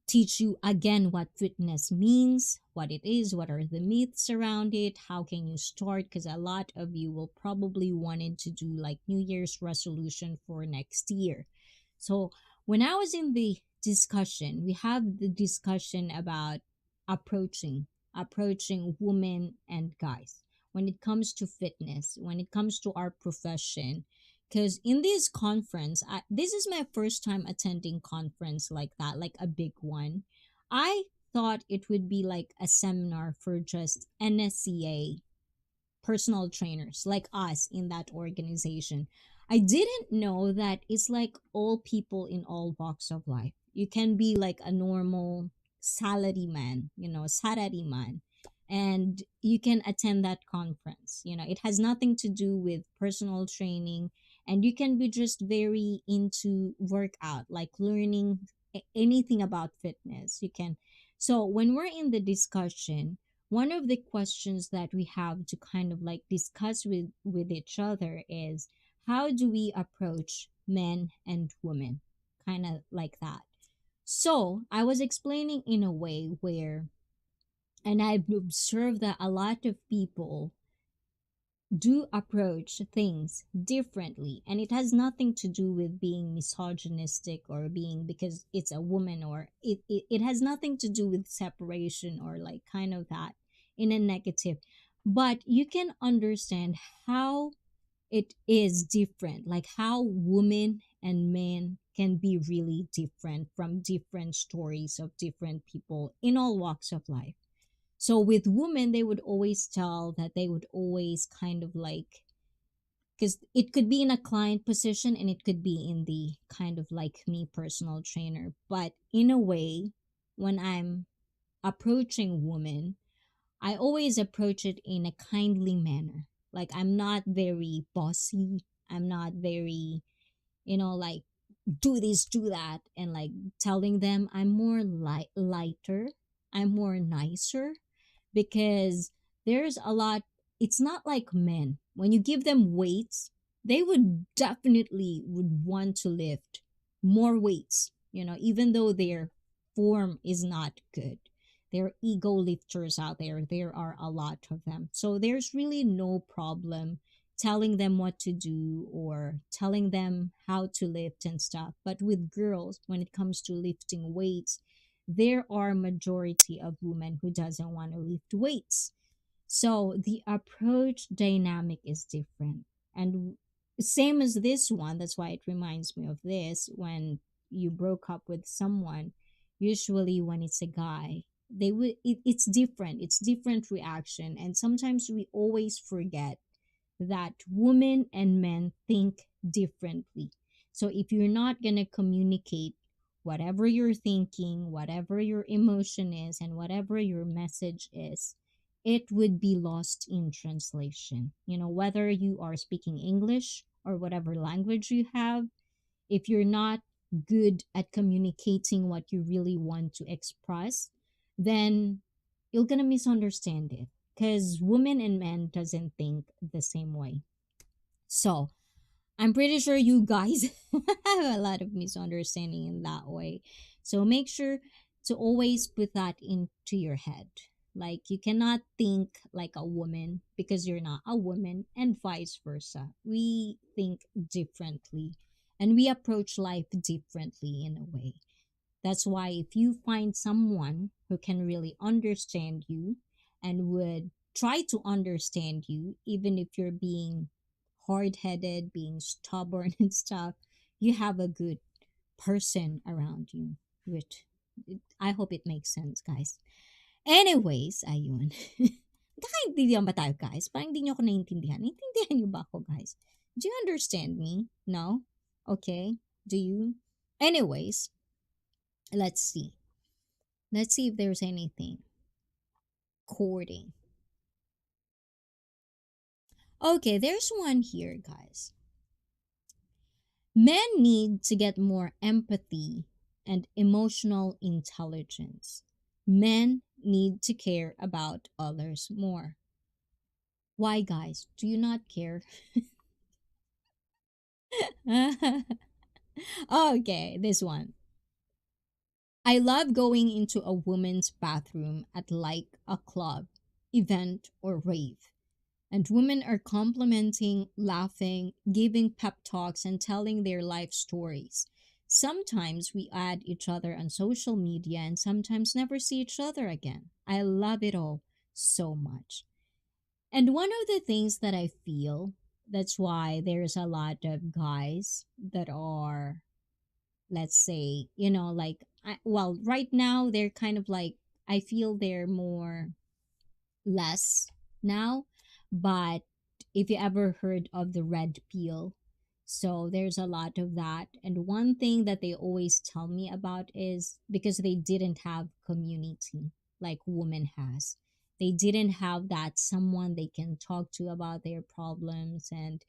teach you again what fitness means, what it is, what are the myths around it, how can you start, because a lot of you will probably wanted to do like New Year's resolution for next year. So when I was in the discussion, we have the discussion about approaching women and guys when it comes to fitness, when it comes to our profession. Because in this conference, this is my first time attending conference like that, like a big one. I thought it would be like a seminar for just NSCA personal trainers like us in that organization. I didn't know that it's like all people in all walks of life. You can be like a normal salary man, salary man, and you can attend that conference. It has nothing to do with personal training, and you can be just very into workout, like learning anything about fitness. You can. So when we're in the discussion, one of the questions that we have to kind of like discuss with each other is, how do we approach men and women, kind of like that. So I was explaining in a way where, and I've observed that a lot of people do approach things differently, and it has nothing to do with being misogynistic or being because it's a woman, or it has nothing to do with separation or like kind of that in a negative. But you can understand how it is different, like how women and men can be really different from different stories of different people in all walks of life. So with women, they would always tell that they would always kind of like, because it could be in a client position and it could be in the kind of like me personal trainer. But in a way, when I'm approaching women, I always approach it in a kindly manner. Like I'm not very bossy. I'm not very, like do this, do that, and like telling them. I'm more lighter. I'm more nicer, because there's a lot. It's not like men. When you give them weights, they would definitely would want to lift more weights, even though their form is not good. There are ego lifters out there. There are a lot of them. So there's really no problem telling them what to do or telling them how to lift and stuff. But with girls, when it comes to lifting weights, there are majority of women who doesn't want to lift weights. So the approach dynamic is different. And same as this one, that's why it reminds me of this. When you broke up with someone, usually when it's a guy, it's different. It's different reaction. And sometimes we always forget that women and men think differently. So if you're not going to communicate whatever you're thinking, whatever your emotion is, and whatever your message is, it would be lost in translation. Whether you are speaking English or whatever language you have, if you're not good at communicating what you really want to express, then you're going to misunderstand it, because women and men doesn't think the same way. So I'm pretty sure you guys have a lot of misunderstanding in that way. So make sure to always put that into your head. Like you cannot think like a woman because you're not a woman, and vice versa. We think differently and we approach life differently in a way. That's why if you find someone who can really understand you and would try to understand you, even if you're being hard headed, being stubborn and stuff, you have a good person around you. Which I hope it makes sense, guys. Anyways, ayun. Nakaintindihan ba tayo, guys? Parang hindi nyo ako naiintindihan. Naintindihan nyo ba ako, guys? Do you understand me? No? Okay. Do you? Anyways, let's see. Let's see if there's anything. Courting. Okay, there's one here, guys. Men need to get more empathy and emotional intelligence. Men need to care about others more. Why, guys? Do you not care? Okay, this one. I love going into a woman's bathroom at like a club, event, or rave. And women are complimenting, laughing, giving pep talks, and telling their life stories. Sometimes we add each other on social media and sometimes never see each other again. I love it all so much. And one of the things that I feel, that's why there's a lot of guys that are, let's say, like, well, right now they're kind of like, I feel they're more less now. But if you ever heard of the red pill, so there's a lot of that. And one thing that they always tell me about is because they didn't have community like woman has. They didn't have that someone they can talk to about their problems and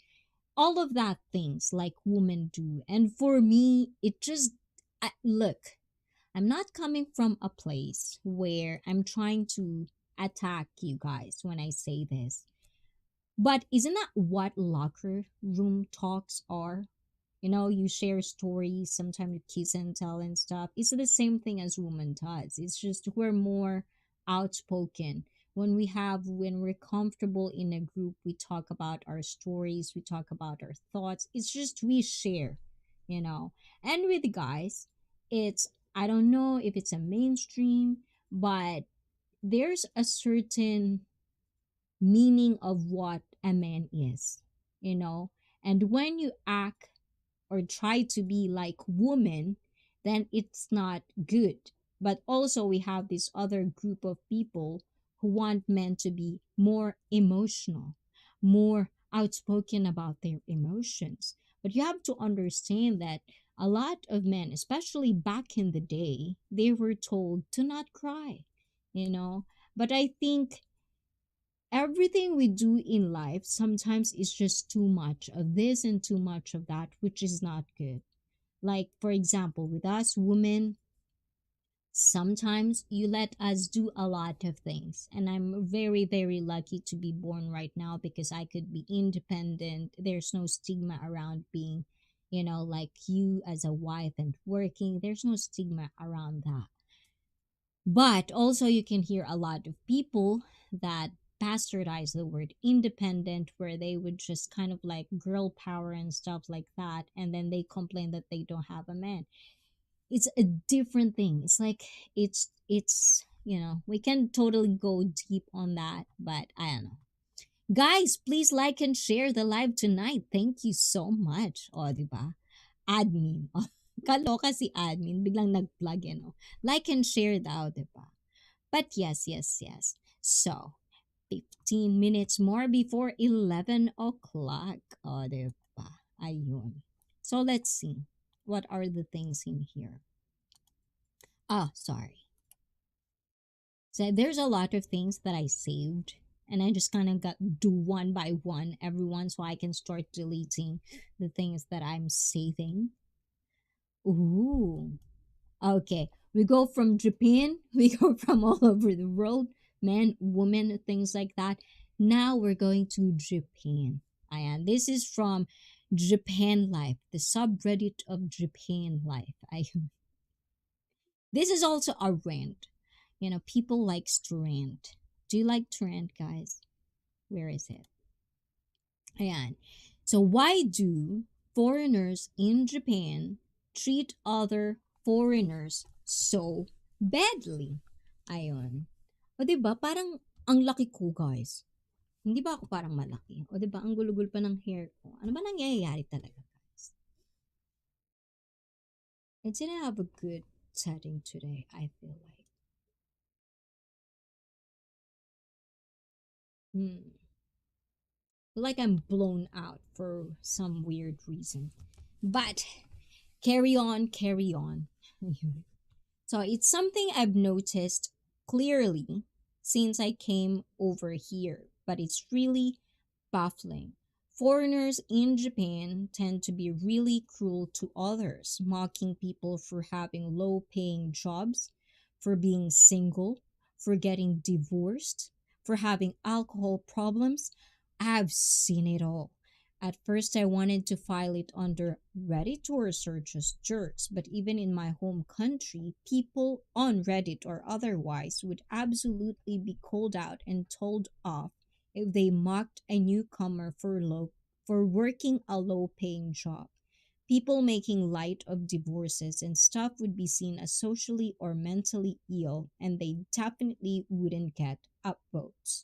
all of that things like women do. And for me, it just look, I'm not coming from a place where I'm trying to attack you guys when I say this. But isn't that what locker room talks are? You share stories, sometimes you kiss and tell and stuff. It's the same thing as woman does. It's just we're more outspoken. When we're comfortable in a group, we talk about our stories, we talk about our thoughts. It's just we share, you know. And with guys, it's I don't know if it's a mainstream, but there's a certain meaning of what a man is, you know. And when you act or try to be like woman, then it's not good. But also we have this other group of people who want men to be more emotional, more outspoken about their emotions. But you have to understand that a lot of men, especially back in the day, they were told to not cry, you know. But I think everything we do in life sometimes is just too much of this and too much of that, which is not good. Like, for example, with us women, sometimes you let us do a lot of things. And I'm very, very lucky to be born right now because I could be independent. There's no stigma around being, like you as a wife and working. There's no stigma around that. But also, you can hear a lot of people that bastardize the word independent, where they would just kind of like girl power and stuff like that. And then they complain that they don't have a man. It's a different thing. It's like, we can totally go deep on that, but I don't know. Guys, please like and share the live tonight. Thank you so much. O, diba? Admin. Kaloka si admin. Biglang nag-plug, Like and share daw, diba? But yes, yes, yes. So, 15 minutes more before 11 o'clock. O, diba? Ayun. So, let's see. What are the things in here? Sorry. So, there's a lot of things that I saved. And I just kind of got do one by one everyone so I can start deleting the things that I'm saving. Ooh. Okay. We go from Japan, we go from all over the world men, women, things like that. Now we're going to Japan. Ayan, this is from Japan Life, the subreddit of Japan Life. This is also a rant. You know, people likes to rant. Do you like to rant, guys? Where is it? Ayan. So why do foreigners in Japan treat other foreigners so badly? Ayon. O 'di ba parang ang laki ko, guys. Hindi ba ako parang malaki? O 'di ba ang gulugul pa ng hair ko? Ano ba nangyayari talaga, guys? I didn't have a good setting today, I feel like. Hmm. Like I'm blown out for some weird reason. But carry on, carry on. So it's something I've noticed clearly since I came over here, but it's really baffling. Foreigners in Japan tend to be really cruel to others, mocking people for having low paying jobs, for being single, for getting divorced, for having alcohol problems. I've seen it all. At first, I wanted to file it under Reddit or search as jerks, but even in my home country, people on Reddit or otherwise would absolutely be called out and told off if they mocked a newcomer for working a low-paying job. People making light of divorces and stuff would be seen as socially or mentally ill, and they definitely wouldn't get upvotes.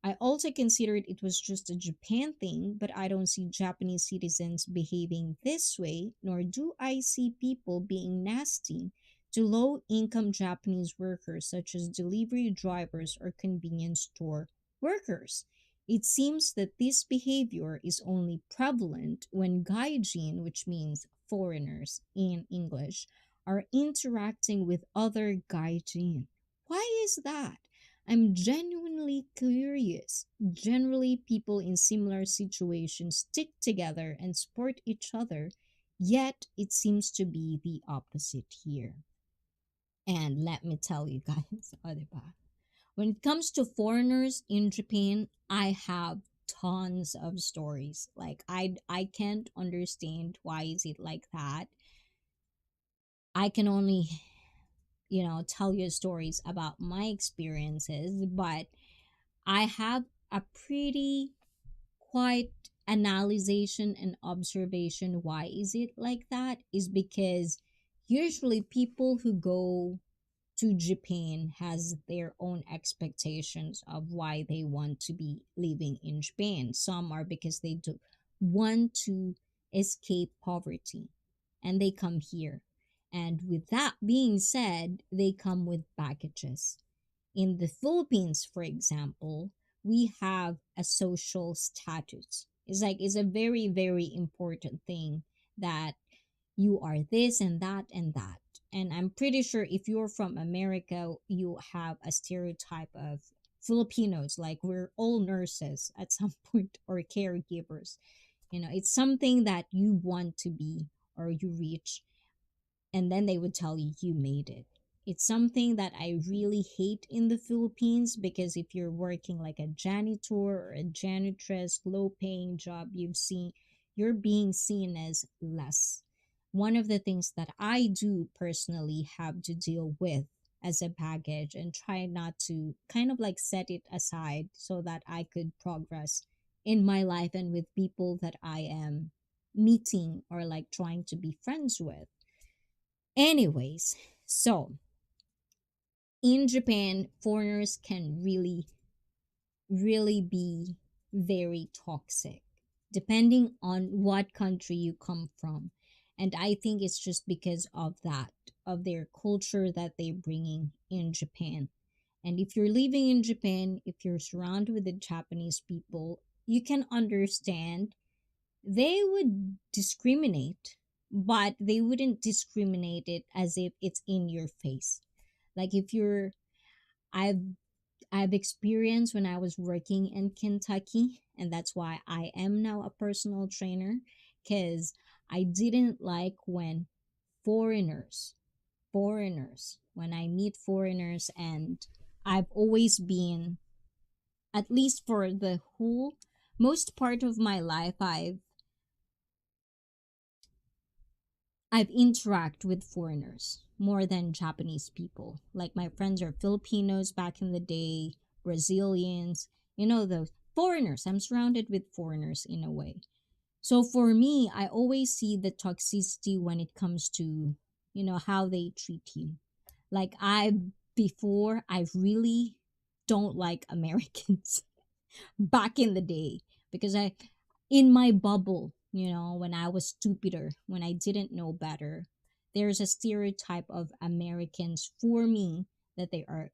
I also considered it was just a Japan thing, but I don't see Japanese citizens behaving this way, nor do I see people being nasty to low income Japanese workers such as delivery drivers or convenience store workers. It seems that this behavior is only prevalent when gaijin, which means foreigners in English, are interacting with other gaijin. Why is that? I'm genuinely curious. Generally, people in similar situations stick together and support each other, yet it seems to be the opposite here. And let me tell you guys, o, diba? When it comes to foreigners in Japan, I have tons of stories. Like I can't understand why is it like that. I can only, tell you stories about my experiences, but I have a pretty quite analyzation and observation why is it like that is because usually people who go to Japan has their own expectations of why they want to be living in Japan. Some are because they do want to escape poverty and they come here. And with that being said, they come with packages. In the Philippines, for example, we have a social status. It's a very, very important thing that you are this and that and that. And I'm pretty sure if you're from America, you have a stereotype of Filipinos, like we're all nurses at some point or caregivers. It's something that you want to be or you reach, and then they would tell you you made it. It's something that I really hate in the Philippines because if you're working like a janitor or a janitress, low paying job, you're being seen as less. One of the things that I do personally have to deal with as a baggage and try not to kind of like set it aside so that I could progress in my life and with people that I am meeting or like trying to be friends with. Anyways, so in Japan, foreigners can really, really be very toxic depending on what country you come from. And I think it's just because of that, of their culture that they're bringing in Japan. And if you're living in Japan, if you're surrounded with the Japanese people, you can understand they would discriminate, but they wouldn't discriminate it as if it's in your face. Like if you're I've I've experienced when I was working in Kentucky, and that's why I am now a personal trainer, because I didn't like when foreigners, when I meet foreigners and I've always been, at least for the whole most part of my life, I've interact with foreigners more than Japanese people. Like my friends are Filipinos back in the day, Brazilians, those foreigners. I'm surrounded with foreigners in a way. So for me, I always see the toxicity when it comes to, how they treat you. Like I really don't like Americans back in the day because in my bubble, when I was stupider, when I didn't know better, there's a stereotype of Americans for me that they are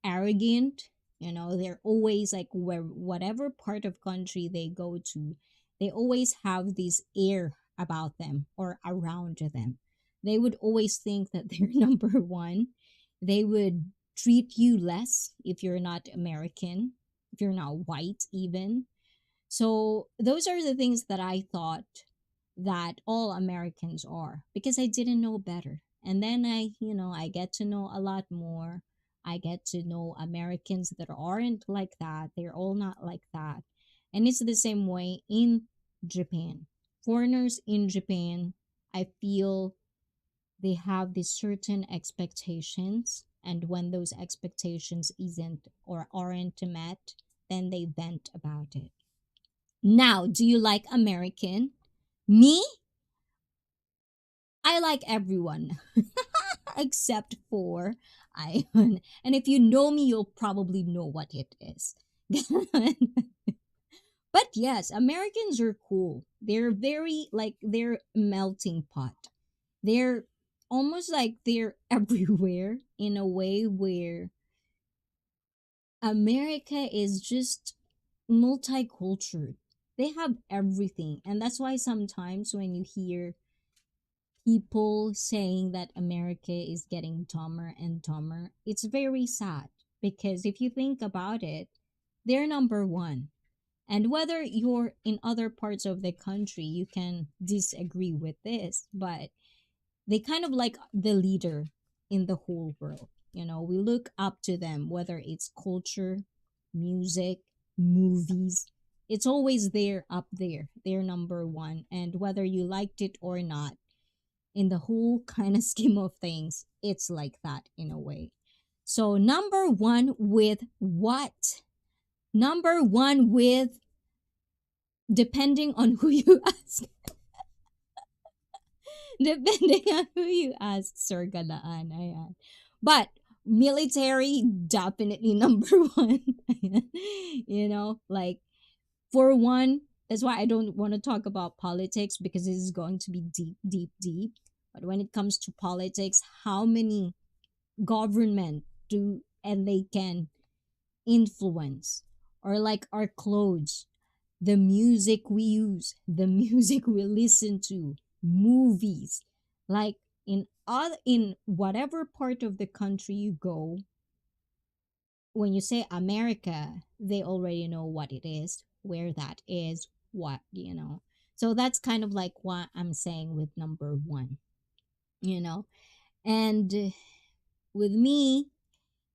arrogant. They're always like, where whatever part of country they go to, they always have this air about them or around them. They would always think that they're number one. They would treat you less if you're not American, if you're not white even. So those are the things that I thought that all Americans are, because I didn't know better. And then I get to know a lot more. I get to know Americans that aren't like that. They're all not like that. And it's the same way in Japan. Foreigners in Japan, I feel they have these certain expectations, and when those expectations isn't or aren't met, then they vent about it. Now, do you like American? Me? I like everyone except for Ion. And if you know me, you'll probably know what it is. But yes, Americans are cool. They're very like they're melting pot. They're almost like they're everywhere in a way where America is just multicultural. They have everything. And that's why sometimes when you hear people saying that America is getting dumber and dumber, it's very sad because if you think about it, they're number one. And whether you're in other parts of the country, you can disagree with this, but they kind of like the leader in the whole world. We look up to them, whether it's culture, music, movies. It's always there up there. They're number one. And whether you liked it or not, in the whole kind of scheme of things, it's like that in a way. So, number one with what? Number one with, depending on who you ask, depending on who you ask, Sir Galaan. Ayan. But military, definitely number one. Like for one, that's why I don't want to talk about politics because this is going to be deep, deep, deep. But when it comes to politics, how many government do and they can influence, or like our clothes, the music we use, the music we listen to, movies, like in whatever part of the country you go, when you say America, they already know what it is, where that is, what. So that's kind of like what I'm saying with number one, you know. And with me,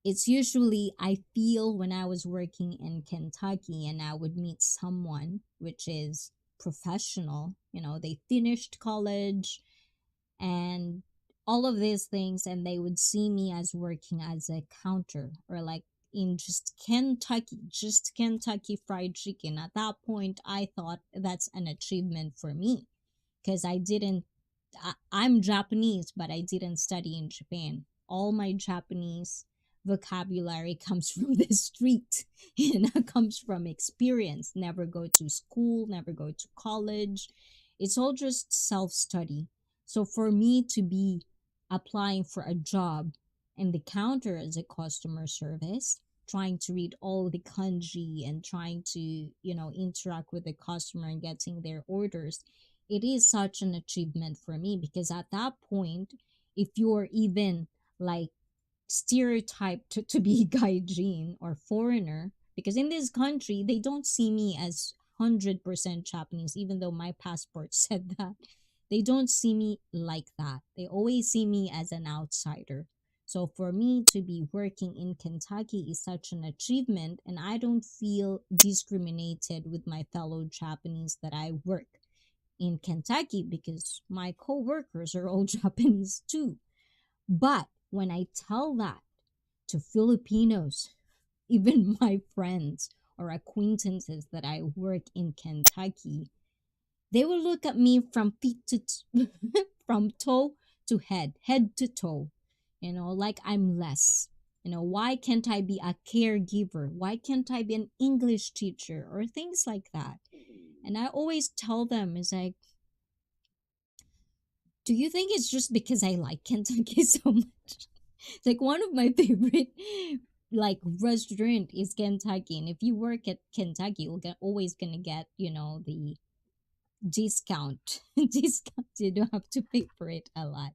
it's usually I feel when I was working in Kentucky and I would meet someone which is professional, they finished college and all of these things, and they would see me as working as a counter or like in just Kentucky fried chicken. At that point, I thought that's an achievement for me because I'm Japanese, but I didn't study in Japan. All my Japanese vocabulary comes from the street comes from experience. Never go to school, never go to college. It's all just self study. So for me to be applying for a job in the counter as a customer service, trying to read all the kanji and trying to, interact with the customer and getting their orders, it is such an achievement for me because at that point, if you're even like stereotyped to be gaijin or foreigner, because in this country they don't see me as 100% Japanese, even though my passport said that. They don't see me like that. They always see me as an outsider. So for me to be working in Kentucky is such an achievement, and I don't feel discriminated with my fellow Japanese that I work in Kentucky because my coworkers are all Japanese too. But when I tell that to Filipinos, even my friends or acquaintances that I work in Kentucky, they will look at me from from toe to head to toe, like I'm less. Why can't I be a caregiver? Why can't I be an English teacher or things like that? And I always tell them, is like, do you think it's just because I like Kentucky so much? Like one of my favorite like restaurant is Kentucky, and if you work at Kentucky, you'll always gonna get the discount. Discount. You don't have to pay for it a lot.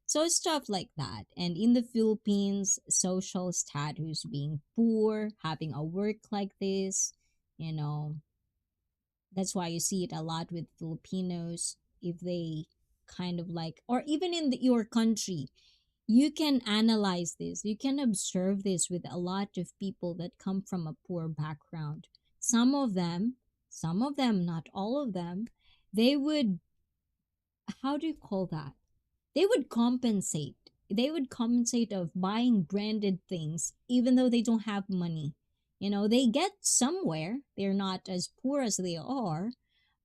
So stuff like that. And in the Philippines, social status, being poor, having a work like this, you know, that's why you see it a lot with Filipinos. If they kind of like, or even in your country, you can analyze this, you can observe this with a lot of people that come from a poor background. Some of them, not all of them, they would, how do you call that, they would compensate of buying branded things even though they don't have money. They get somewhere, they're not as poor as they are,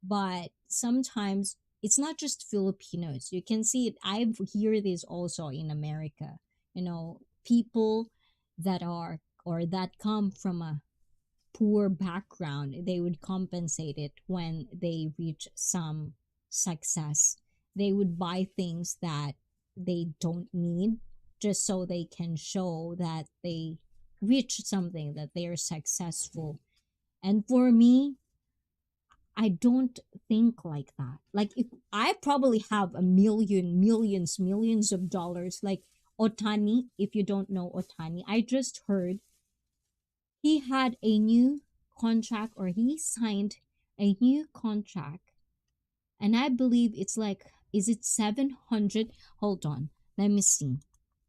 but sometimes it's not just Filipinos. You can see it. I hear this also in America. People that are or that come from a poor background, they would compensate it when they reach some success. They would buy things that they don't need just so they can show that they reach something, that they are successful. And for me, I don't think like that. Like if I probably have a millions of dollars, like Otani, if you don't know Otani, I just heard he had a new contract, or he signed a new contract, and I believe it's like, is it 700? Hold on. Let me see.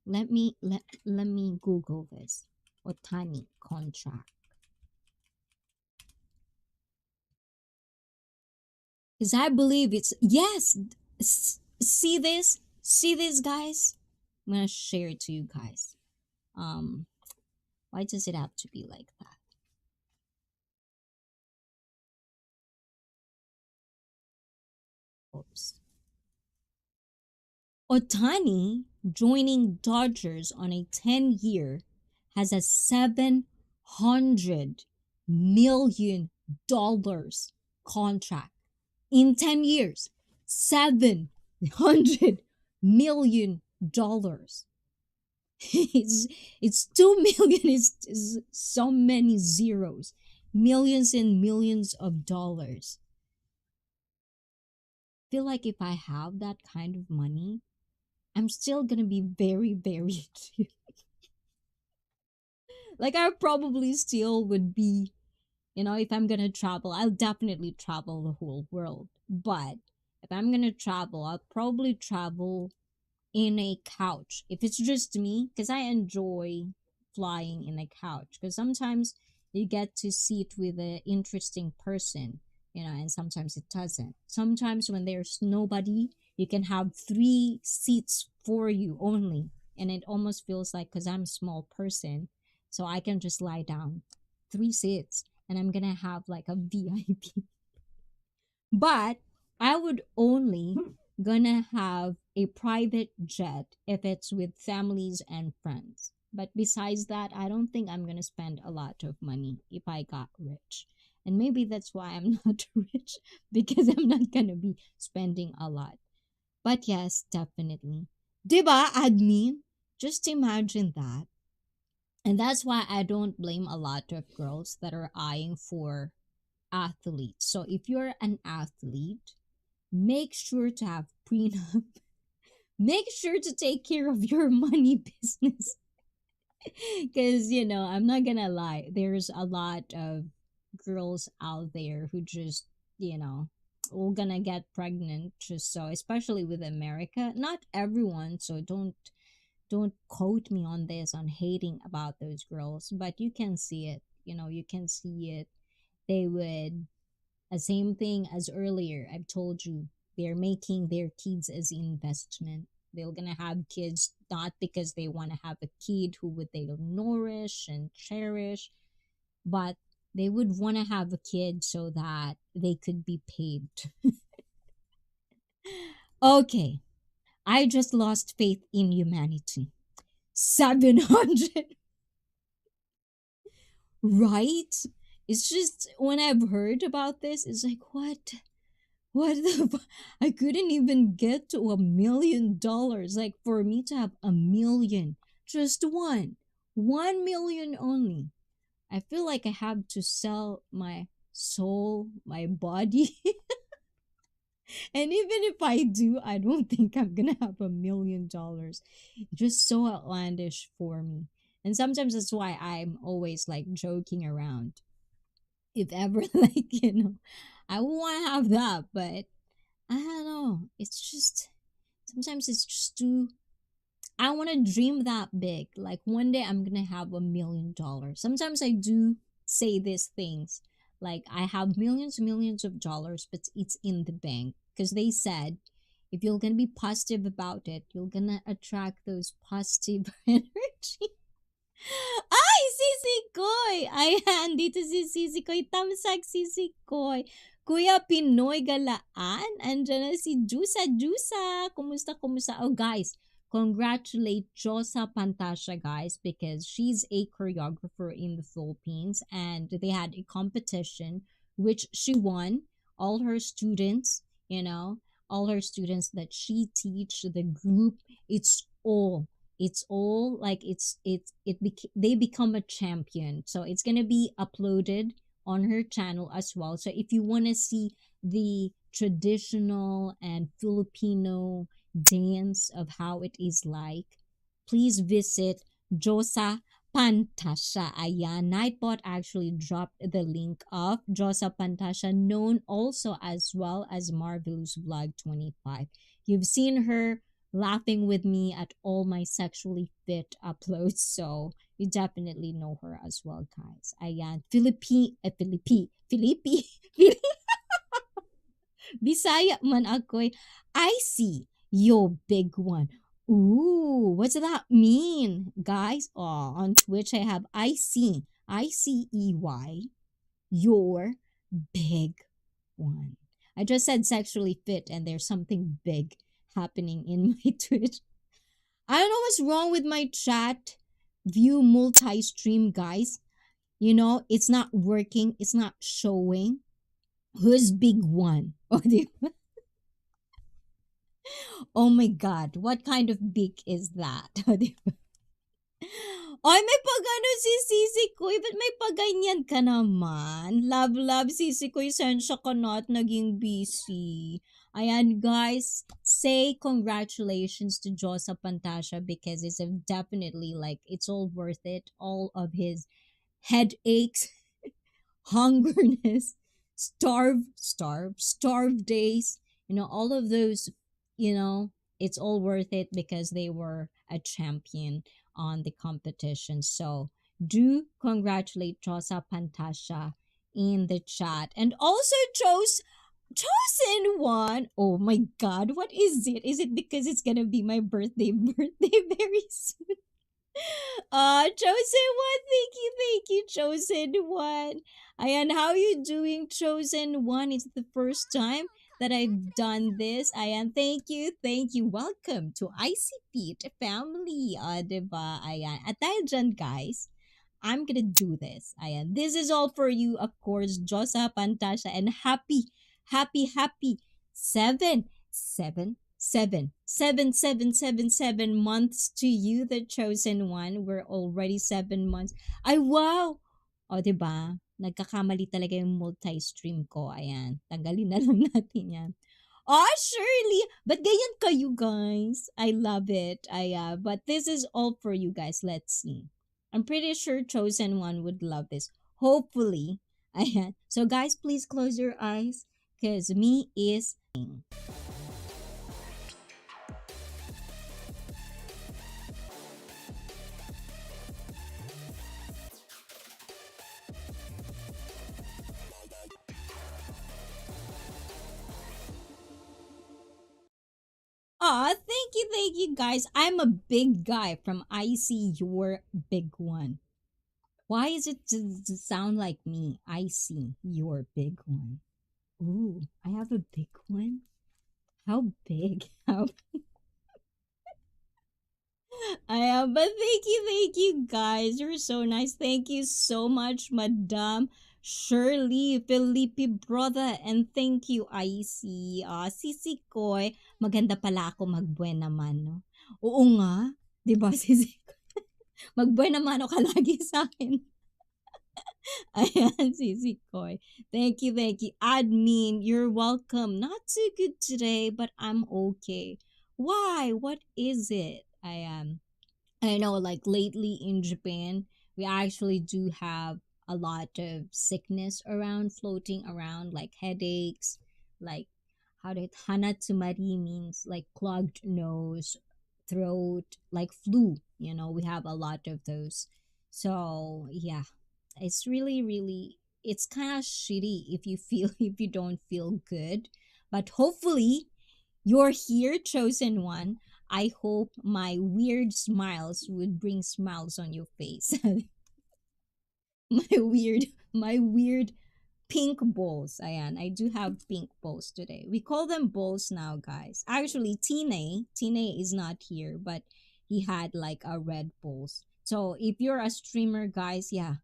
Let me Google this. Otani contract. Because I believe it's, yes. See this? See this, guys? I'm gonna share it to you guys. Um, why does it have to be like that? Oops. Otani joining Dodgers on a 10-year has a $700 million contract in 10 years. $700 million. It's 2 million. It's so many zeros. Millions and millions of dollars. Feel like if I have that kind of money, I'm still gonna be very, very like I probably still would be, if I'm gonna travel, I'll definitely travel the whole world. But if I'm gonna travel, I'll probably travel in a couch. If it's just me, because I enjoy flying in a couch. Because sometimes you get to sit with an interesting person, and sometimes it doesn't. Sometimes when there's nobody, you can have 3 seats for you only. And it almost feels like, because I'm a small person, so I can just lie down. 3 seats, and I'm gonna have like a VIP. But I would only gonna have a private jet if it's with families and friends. But besides that, I don't think I'm gonna spend a lot of money if I got rich. And maybe that's why I'm not rich, because I'm not gonna be spending a lot. But yes, definitely. Diba, admin? Just imagine that. And that's why I don't blame a lot of girls that are eyeing for athletes. So if you're an athlete, make sure to have prenup. Make sure to take care of your money business. Because, I'm not gonna lie, there's a lot of girls out there who just, all gonna get pregnant just so, especially with America. Not everyone, so don't don't quote me on this, on hating about those girls, but you can see it. You can see it. They would, the same thing as earlier. I've told you, they're making their kids as investment. They're gonna have kids not because they want to have a kid who would they nourish and cherish, but they would want to have a kid so that they could be paid. Okay, I just lost faith in humanity. 700, right? It's just when I've heard about this, it's like, what? What the I couldn't even get to $1 million. Like for me to have a million, just one, 1 million only. I feel like I have to sell my soul, my body. And even if I do, I don't think I'm gonna have $1 million. It's just so outlandish for me. And sometimes that's why I'm always like joking around. If ever, like, I would want to have that, but I don't know. It's just, sometimes it's just too, I want to dream that big. Like one day I'm going to have $1 million. Sometimes I do say these things. Like I have millions of dollars, but it's in the bank. Because they said, if you're going to be positive about it, you're going to attract those positive energy. Ay, Sisi Koy! Ayan, dito si Sisi Koy. Tamsak Sisi Koy. Kuya Pinoy Galaan. Andiyan na si Jusa Jusa. Kumusta? Oh, guys, congratulate Josa Pantasha, guys, because she's a choreographer in the Philippines and they had a competition which she won. All her students, you know, all her students that she teach, the group, it's all like they become a champion, so it's gonna be uploaded on her channel as well. So if you want to see the traditional and Filipino dance of how it is like, please visit Josa Pantasha. Ayan, Nightbot actually dropped the link of Josa Pantasha, known also as well as Marvelous Vlog 25. You've seen her laughing with me at all my sexually fit uploads, so you definitely know her as well, guys. Ayan, Philippi, Bisaya man ako'y, I see yo big one. Ooh, what's that mean, guys? Oh, on Twitch I have ICEY, your big one. I just said sexually fit, and there's something big happening in my Twitch. I don't know what's wrong with my chat view multi stream, guys. It's not working, it's not showing. Who's big one? Oh my god, what kind of big is that? Oy, may pagano si Sisi Koy. Ba't may paganyan ka naman? Love, Sisi Koy. Sensya ka na at naging busy. Ayan, guys. Say congratulations to Josa Pantasha because it's definitely like, it's all worth it. All of his headaches, hungerness, starve days, all of those, it's all worth it because they were a champion on the competition. So do congratulate Josa Pantasha in the chat. And also chosen one. Oh my god, what is it? Is it because it's gonna be my birthday very soon? Chosen one, thank you, chosen one. Ayan, how you doing, chosen one? It's the first time that I've done this. Ayan, thank you. Welcome to ICP family. Diba? Ayan. At dahil dyan, guys, I'm gonna do this. Ayan. This is all for you, of course, Josa Pantasha, and happy 7 months to you, the chosen one. We're already 7 months. Ay, wow! O, diba? Nagkakamali talaga yung multi-stream ko. Ayan. Tanggalin na lang natin yan. Oh, surely. But ganyan kayo, guys. I love it. But this is all for you guys. Let's see. I'm pretty sure chosen one would love this. Hopefully. Ayan. So, guys, please close your eyes. Because me is... Thank you, guys. I'm a big guy from ICEE, your big one. Why is it to sound like me? I see your big one. Ooh, I have a big one. How big? How I am, but thank you, guys. You're so nice. Thank you so much, Madam Shirley, Felipe, brother, and thank you, IC. Sisi Koy, maganda pala ako magbuen naman, no? Oo nga, di ba, Sisi? Magbuen naman ka lagi sa akin. Ayan, Sisi Koy. Thank you. Admin, you're welcome. Not too good today, but I'm okay. Why? What is it? I know, like lately in Japan, we actually do have a lot of sickness around, floating around, like headaches, like how did hanatsumari means like clogged nose, throat, like flu. We have a lot of those. So yeah, it's really it's kind of shitty if you feel if you don't feel good, but hopefully you're here, chosen one. I hope my weird smiles would bring smiles on your face. My weird pink balls. Ayan, I do have pink balls today. We call them balls now, guys. Actually, Tine is not here, but he had like a red balls. So if you're a streamer, guys, yeah,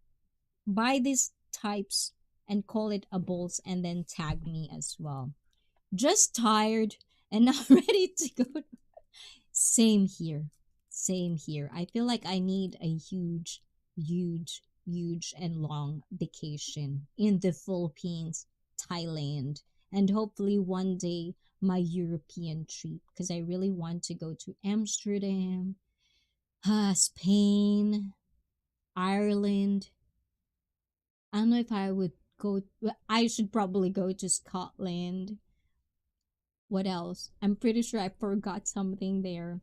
buy these types and call it a balls and then tag me as well. Just tired and not ready to go. Same here. Same here. I feel like I need a huge and long vacation in the Philippines, Thailand, and hopefully one day my European trip because I really want to go to Amsterdam, Spain, Ireland. I don't know if I would go. Well, I should probably go to Scotland. What else? I'm pretty sure I forgot something there.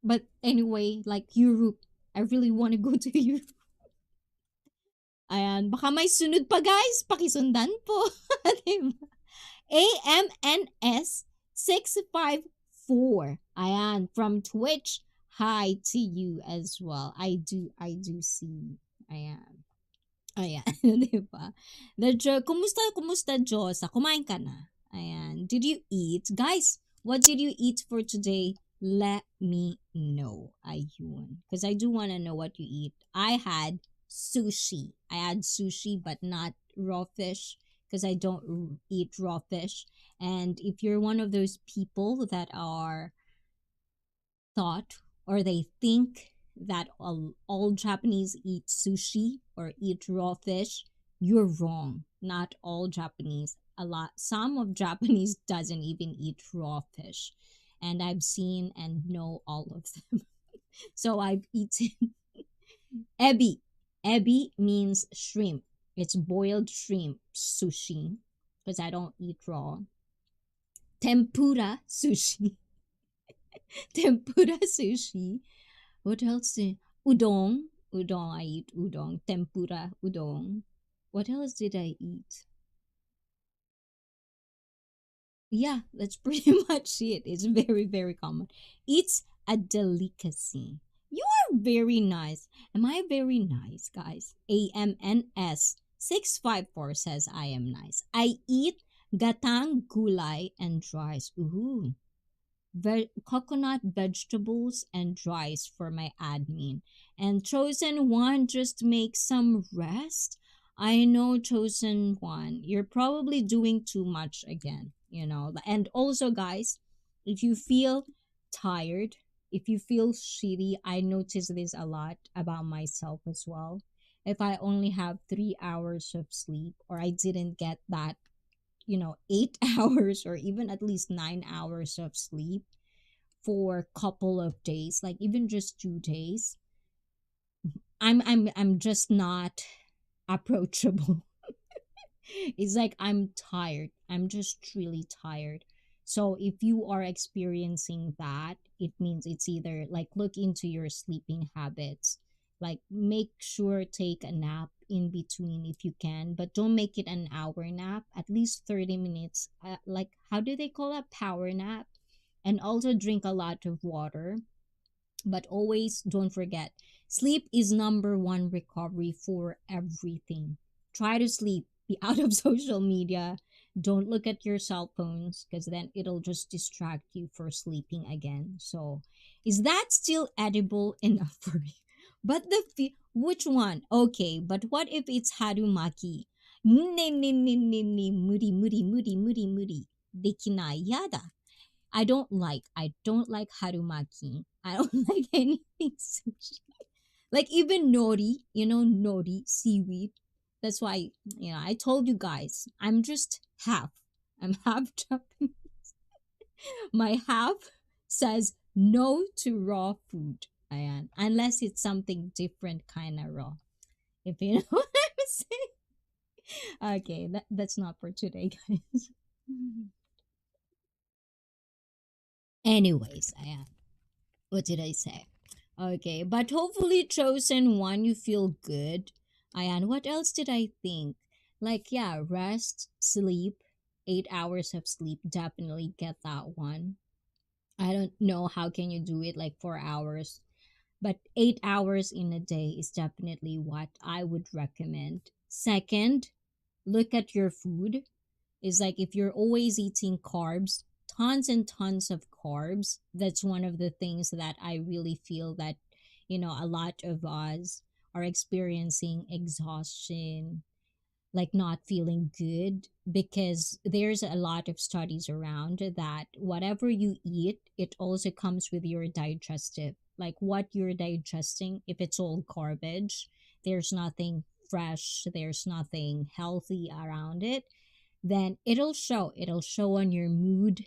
But anyway, like Europe, I really want to go to Europe. Ayan, baka may sunod pa guys, pakisundan po. Diba? AMNS 654. Ayan, from Twitch. Hi to you as well. I do see. Ayan. Ayan, di ba? Kumusta, Josa? Kumain ka na? Ayan. Did you eat? Guys, what did you eat for today? Let me know. Ayun. Because I do want to know what you eat. I had sushi. I had sushi, but not raw fish because I don't eat raw fish. And if you're one of those people that are thought or they think that all Japanese eat sushi or eat raw fish, you're wrong. Not all Japanese. A lot. Some of Japanese doesn't even eat raw fish, and I've seen and know all of them. So I've eaten ebi. Ebi means shrimp. It's boiled shrimp sushi because I don't eat raw. Tempura sushi. Tempura sushi. What else? Udon. Udon. I eat udon. Tempura udon. What else did I eat? Yeah, that's pretty much it. It's very common. It's a delicacy. You are very nice. Am I very nice, guys? AMNS 654 says I am nice. I eat gatang gulay and rice. Ooh. Coconut vegetables and rice for my admin. And chosen one, just make some rest. I know, chosen one, you're probably doing too much again, And also, guys, if you feel tired, if you feel shitty, I notice this a lot about myself as well. If I only have 3 hours of sleep or I didn't get that 8 hours or even at least 9 hours of sleep for a couple of days, like even just 2 days, I'm just not approachable. It's like I'm tired. I'm just really tired. So if you are experiencing that, it means it's either like look into your sleeping habits. Like make sure take a nap in between if you can, but don't make it an hour nap. At least 30 minutes. Like how do they call that? Power nap. and also drink a lot of water. But always don't forget, sleep is number one recovery for everything. Try to sleep, be out of social media. Don't look at your cell phones because then it'll just distract you for sleeping again. So, is that still edible enough for you? But which one? Okay, but what if it's harumaki? Ne ne ne ne ne muri muri muri muri muri. Dekinai yada. I don't like harumaki. I don't like anything sushi. Like even nori, nori, seaweed. That's why, I told you guys, I'm just half. I'm half Japanese. My half says no to raw food, Ayan. Unless it's something different kind of raw. If you know what I'm saying. Okay, that's not for today, guys. Anyways, Ayan. What did I say? Okay, but hopefully chosen one you feel good. Ayan, what else did I think? Like yeah, rest, sleep, 8 hours of sleep. Definitely get that one. I don't know how can you do it like 4 hours, but 8 hours in a day is definitely what I would recommend. Second, look at your food is like if you're always eating carbs, tons and tons of carbs, that's one of the things that I really feel that, a lot of us are experiencing exhaustion, like not feeling good, because there's a lot of studies around that whatever you eat, it also comes with your digestive, like what you're digesting. If it's all garbage, there's nothing fresh, there's nothing healthy around it, then it'll show on your mood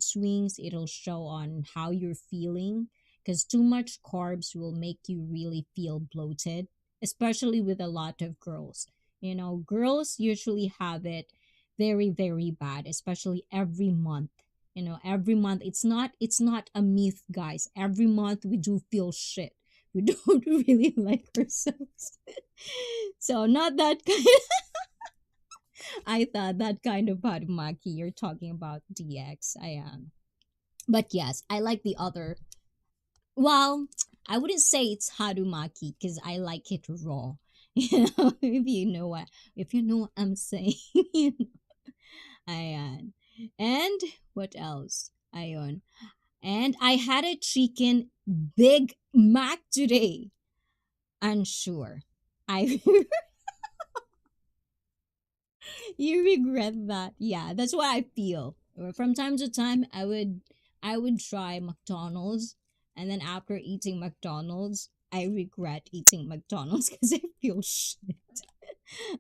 swings, it'll show on how you're feeling, because too much carbs will make you really feel bloated, especially with a lot of girls. Girls usually have it very very bad, especially every month. Every month, it's not a myth, guys. Every month we do feel shit, we don't really like ourselves. So not that kind. I thought that kind of Padmaki you're talking about DX. I am. But yes, I like the other. Well, I wouldn't say it's Harumaki because I like it raw. If you know what I'm saying. Ayan. And what else? Ayon. And I had a chicken Big Mac today. Unsure. I You regret that. Yeah, that's what I feel. From time to time, I would try McDonald's, and then after eating McDonald's, I regret eating McDonald's because I feel shit.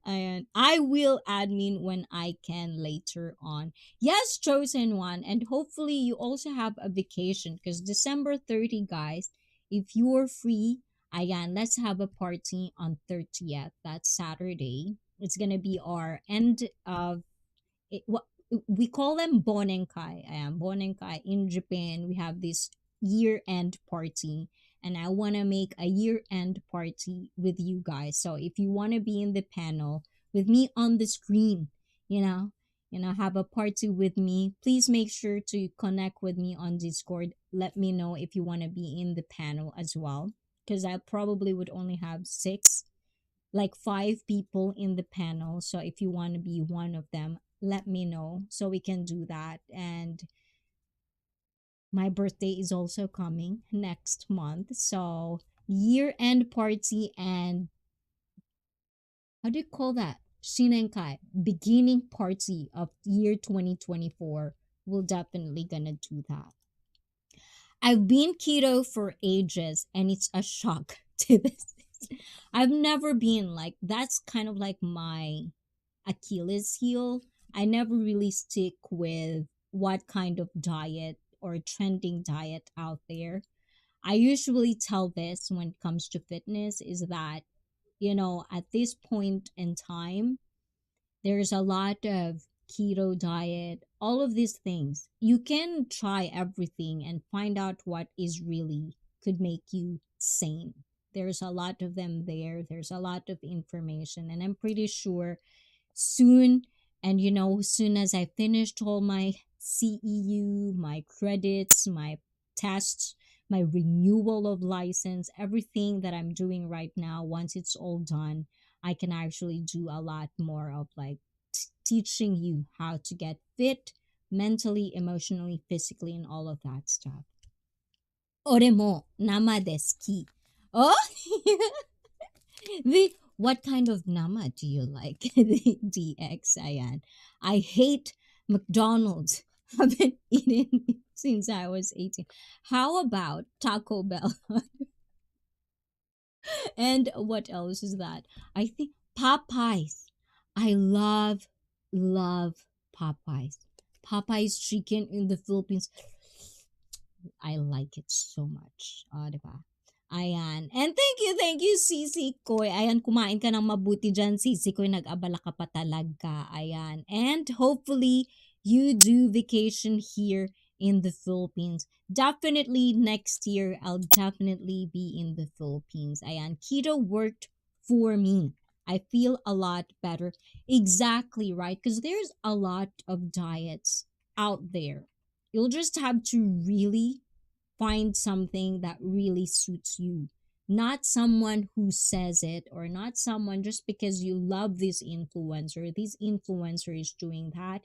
And I will admin when I can later on. Yes, chosen one, and hopefully you also have a vacation because December 30, guys. If you're free, ayan, let's have a party on 30th. That's Saturday. It's gonna be our end of what we call them bonenkai. Bonenkai in Japan. We have this year end party, and I want to make a year end party with you guys. So if you want to be in the panel with me on the screen, you know, have a party with me, please make sure to connect with me on Discord. Let me know if you want to be in the panel as well, because I probably would only have six, like five people in the panel. So if you want to be one of them, let me know so we can do that. And my birthday is also coming next month. So year end party and how do you call that? Shinenkai, beginning party of year 2024. We'll definitely gonna do that. I've been keto for ages and it's a shock to this. I've never been like that's kind of like my Achilles heel. I never really stick with what kind of diet or trending diet out there. I usually tell this when it comes to fitness is that, at this point in time, there's a lot of keto diet, all of these things. You can try everything and find out what is really could make you sane. There's a lot of them there. There's a lot of information, and I'm pretty sure soon, and soon as I finished all my CEU, my credits, my tests, my renewal of license, everything that I'm doing right now, once it's all done, I can actually do a lot more of like teaching you how to get fit mentally, emotionally, physically, and all of that stuff. Ore mo nama desu ki. Oh, what kind of nama do you like? The DX, ayan. I hate McDonald's. Haven't eaten since I was 18. How about Taco Bell? And what else is that? I think Popeyes. I love Popeyes. Popeyes chicken in the Philippines. I like it so much. Diba? Ayan. And thank you, Sisi Koy. Ayan, kumain ka ng mabuti dyan, Sisi Koy. Nag-abala ka pa talaga. Ayan. And hopefully, you do vacation here in the Philippines. Definitely next year, I'll definitely be in the Philippines. Ayan. Keto worked for me. I feel a lot better. Exactly, right? Because there's a lot of diets out there. You'll just have to really find something that really suits you. Not someone who says it, or not someone just because you love this influencer is doing that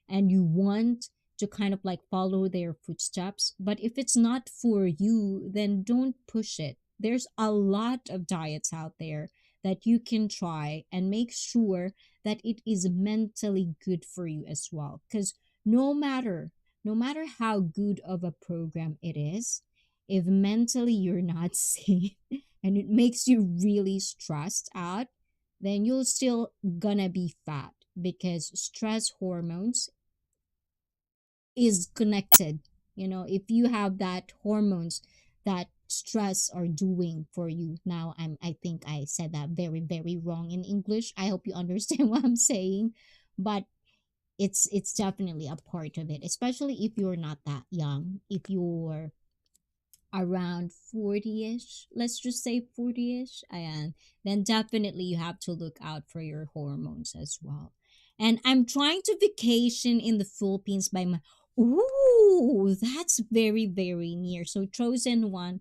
and you want to kind of like follow their footsteps. But if it's not for you, then don't push it. There's a lot of diets out there that you can try, and make sure that it is mentally good for you as well. Because no matter how good of a program it is, if mentally you're not safe and it makes you really stressed out, then you're still gonna be fat, because stress hormones is connected. If you have that hormones that stress are doing for you. Now I think I said that very, very wrong in English. I hope you understand what I'm saying. But it's definitely a part of it, especially if you're not that young. If you're around 40ish, let's just say 40ish, and then definitely you have to look out for your hormones as well. And I'm trying to vacation in the Philippines by my. Ooh, that's very, very near. So chosen one,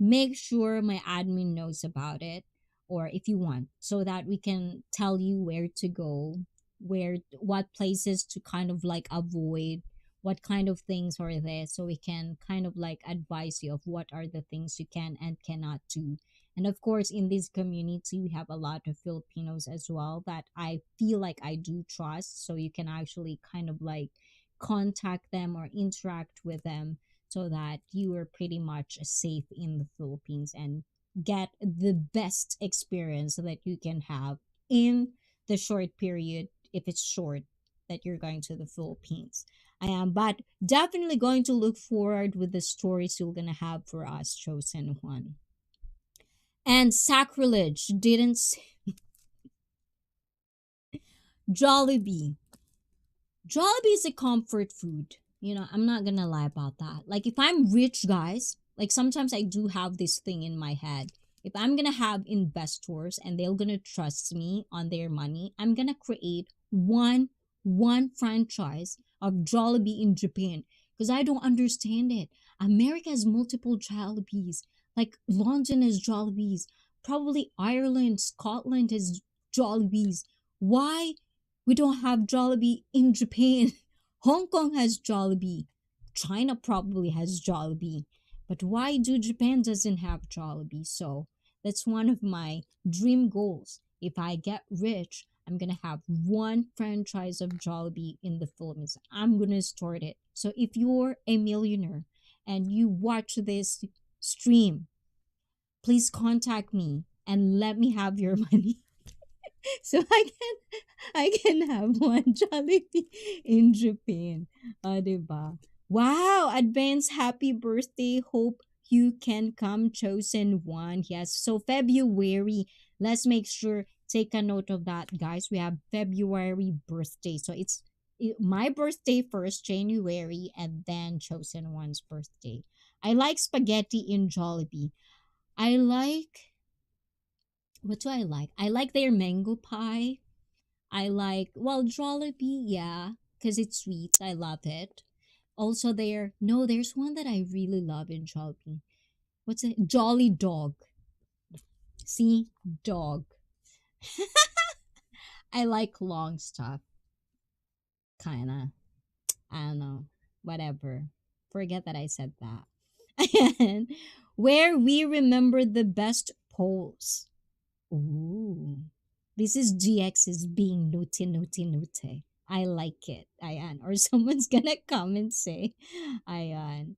make sure my admin knows about it, or if you want, so that we can tell you where to go, what places to kind of like avoid, what kind of things are there, so we can kind of like advise you of what are the things you can and cannot do. And of course, in this community we have a lot of Filipinos as well that I feel like I do trust, so you can actually kind of like contact them or interact with them, so that you are pretty much safe in the Philippines and get the best experience that you can have in the short period, if it's short, that you're going to the Philippines. I am, but definitely going to look forward with the stories you're gonna have for us, chosen one. And sacrilege didn't Jollibee. Jollibee is a comfort food. I'm not gonna lie about that. Like, if I'm rich, guys, like sometimes I do have this thing in my head. If I'm gonna have investors and they're gonna trust me on their money, I'm gonna create one franchise of Jollibee in Japan, because I don't understand it. America has multiple Jollibees. Like London has Jollibees. Probably Ireland, Scotland has Jollibees. Why we don't have Jollibee in Japan? Hong Kong has Jollibee. China probably has Jollibee. But why do Japan doesn't have Jollibee? So that's one of my dream goals. If I get rich, I'm gonna have one franchise of Jollibee in the Philippines. I'm gonna start it. So if you're a millionaire and you watch this stream, please contact me and let me have your money. So I can have one Jollibee in Japan. Diba? Wow! Advance happy birthday. Hope you can come, chosen one. Yes. So February. Let's make sure, take a note of that, guys. We have February birthday. So it's my birthday first, January, and then chosen one's birthday. I like spaghetti in Jollibee. I like, what do I like? I like their mango pie. I like, well, Jollibee, yeah, because it's sweet. I love it. Also there, no, there's one that I really love in Jollibee. What's it? Jolly Dog. See? Dog. I like long stuff. Kinda. I don't know. Whatever. Forget that I said that. And where we remember the best polls. Ooh. This is GX's being naughty, naughty, naughty. I like it, Ayan. Or someone's gonna come and say, Ayan.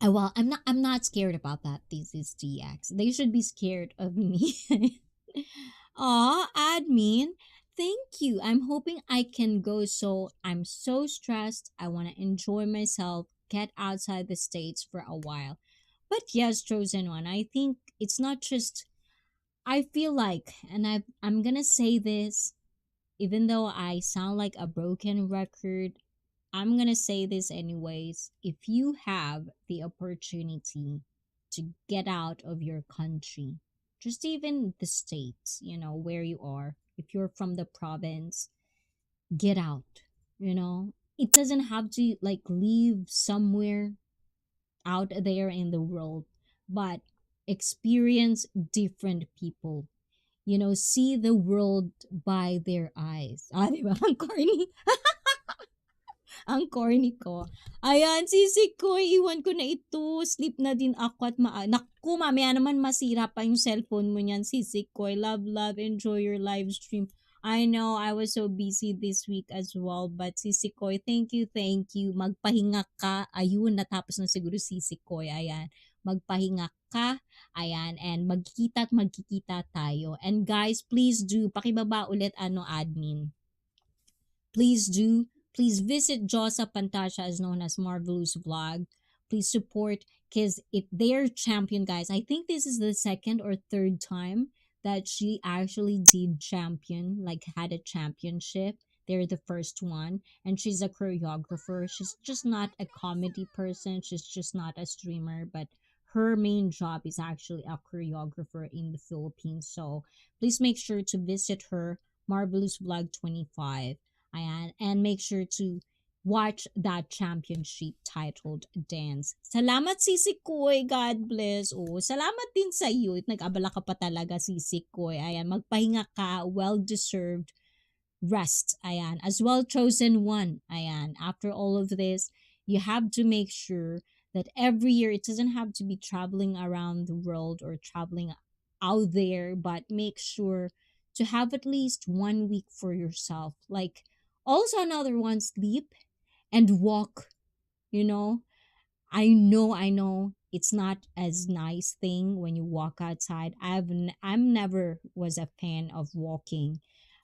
Well, I'm not scared about that. This is GX. They should be scared of me. Aw, admin. Thank you. I'm hoping I can go. So I'm so stressed. I want to enjoy myself, get outside the States for a while. But yes, chosen one. I think it's not just, I feel like, and I'm going to say this, even though I sound like a broken record, I'm going to say this anyways. If you have the opportunity to get out of your country, just even the states, where you are, if you're from the province, get out, It doesn't have to like leave somewhere out there in the world, but experience different people. See the world by their eyes. Di ba? Ang corny. Ang corny ko. Ayan, sisig ko, iwan ko na ito. Sleep na din ako at naku, mamaya naman masira pa yung cellphone mo niyan, sisig ko. Love, love, enjoy your live stream. I know, I was so busy this week as well, but Sisi Koy, thank you, thank you. Magpahinga ka. Ayun, natapos na siguro Sisi Koy. Ayan, magpahinga ka. Ayan, and magkikita at magkikita tayo. And guys, please do, pakibaba ulit admin. Please do. Please visit Josa Pantasha, as known as Marvelous Vlog. Please support because it their champion, guys. I think this is the second or third time that she actually did champion, like had a championship. They're the first one, and she's a choreographer. She's just not a comedy person. She's just not a streamer, but her main job is actually a choreographer in the Philippines. So please make sure to visit her, Marvelous Vlog 25. Ayan. And make sure to watch that championship titled Dance. Salamat Sisi Koy. God bless. Oh, salamat din sa iyo. Nag-abala ka pa talaga Sisi Koy. Ayan, magpahinga ka. Well-deserved rest. Ayan. As well chosen one. Ayan. After all of this, you have to make sure that every year it doesn't have to be traveling around the world or traveling out there, but make sure to have at least 1 week for yourself. Like also another one, sleep and walk, you know I know it's not as nice thing when you walk outside. I'm never was a fan of walking,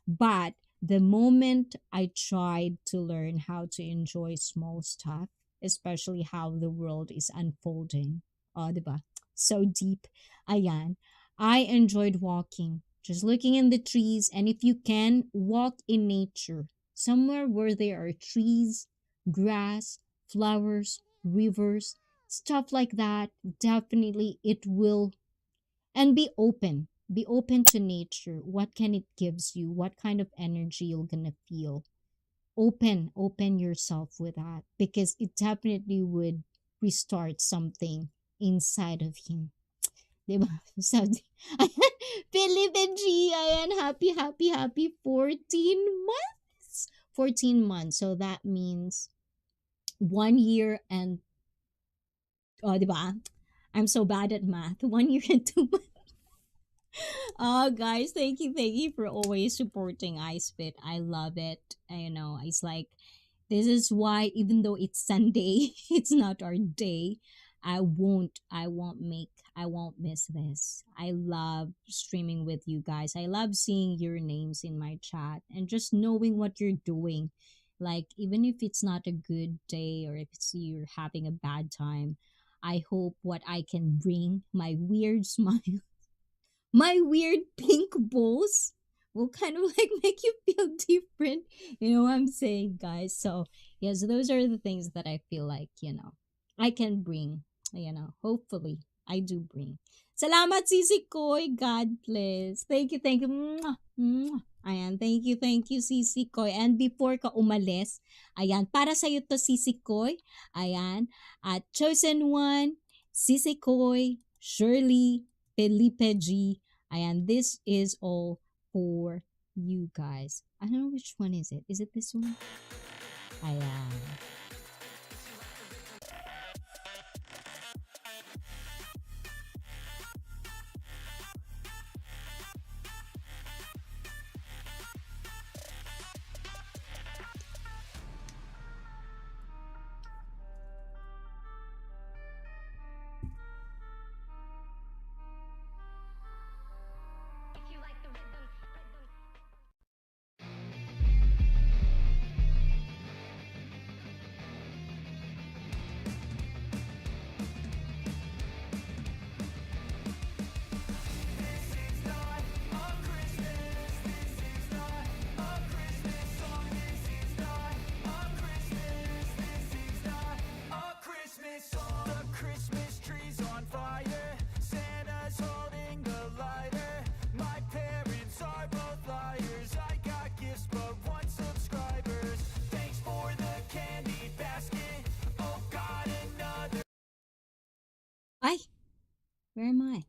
but the moment I tried to learn how to enjoy small stuff, especially how the world is unfolding, diba? So deep, ayan, I enjoyed walking, just looking in the trees, and if you can, walk in nature, somewhere where there are trees, grass, flowers, rivers, stuff like that. Definitely it will. And be open to nature. What can it gives you? What kind of energy you're gonna feel? Open yourself with that, because it definitely would restart something inside of you. Diba? So, ayan, Philip and G, ayan, happy, happy, happy 14 months. 14 months. So that means 1 year and, diba? I'm so bad at math. 1 year and 2 months. Guys, thank you for always supporting iSpit. I love it. It's like this is why even though it's Sunday, it's not our day. I won't miss this. I love streaming with you guys. I love seeing your names in my chat and just knowing what you're doing. Like even if it's not a good day or if it's you're having a bad time, I hope what I can bring, my weird smile, my weird pink balls, will kind of like make you feel different. You know what I'm saying, guys? So, yes, those are the things that I feel like, I can bring, hopefully. I do bring. Salamat, Sisi Koy. God bless. Thank you, thank you. Mwah, mwah. Ayan, thank you, Sisi Koy. And before ka umalis, ayan, para sa'yo to, Sisi Koy. Ayan, at Chosen One, Sisi Koy, Shirley, Felipe G. Ayan, this is all for you guys. I don't know which one is it. Is it this one? Ayan. Ay, where am I?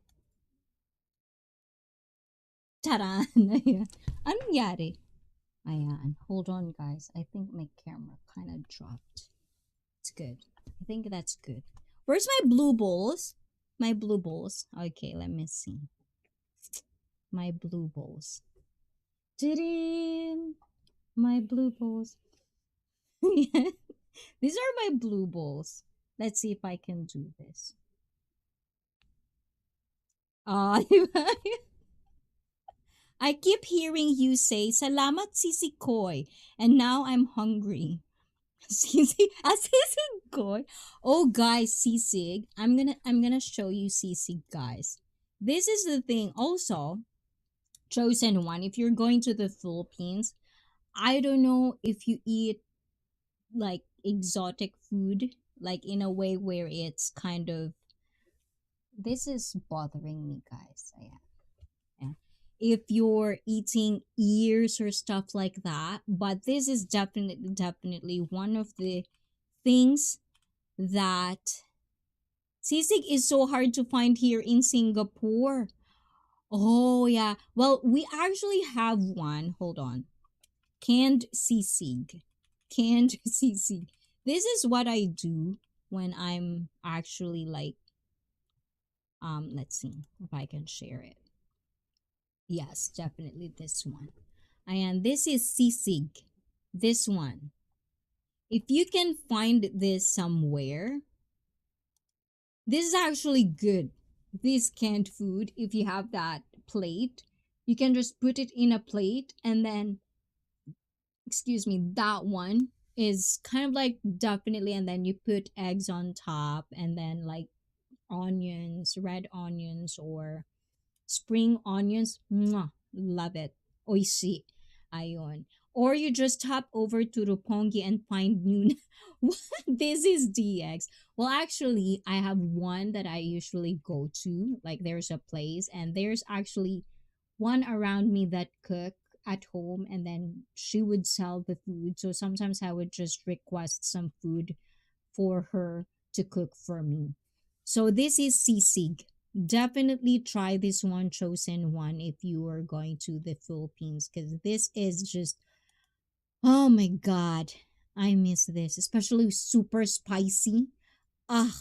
Taran! Ayan. Anong nangyari? Ayan. Hold on, guys. I think my camera kind of dropped. It's good. I think that's good. Where's my blue balls? My blue balls. Okay, let me see. My blue balls. Didn't my blue balls. These are my blue balls. Let's see if I can do this. Ah, I keep hearing you say, Salamat Sisi Koy, and now I'm hungry. Sisig, sisig koy. Oh guys, sisig. I'm gonna show you sisig, guys. This is the thing. Also, chosen one. If you're going to the Philippines, I don't know if you eat like exotic food, like in a way where it's kind of. This is bothering me, guys. Yeah, yeah. If you're eating ears or stuff like that, but this is definitely one of the things that sisig is so hard to find here in Singapore. Oh yeah. Well, we actually have one. Hold on. Canned sisig. Canned sisig. This is what I do when I'm actually like let's see if I can share it. Yes, definitely this one. And this is sisig. This one. If you can find this somewhere, this is actually good. This canned food, if you have that plate, you can just put it in a plate and then, excuse me, that one is kind of like definitely, and then you put eggs on top and then like onions, red onions or spring onions. Mwah, love it. Oishi. Ayon. Or you just hop over to Roppongi and find new. What? This is DX. Well, actually, I have one that I usually go to. Like, there's a place, and there's actually one around me that cook at home, and then she would sell the food. So sometimes I would just request some food for her to cook for me. So this is sisig. Definitely try this one, chosen one, if you are going to the Philippines, because this is just, oh my god, I miss this, especially super spicy. Ah,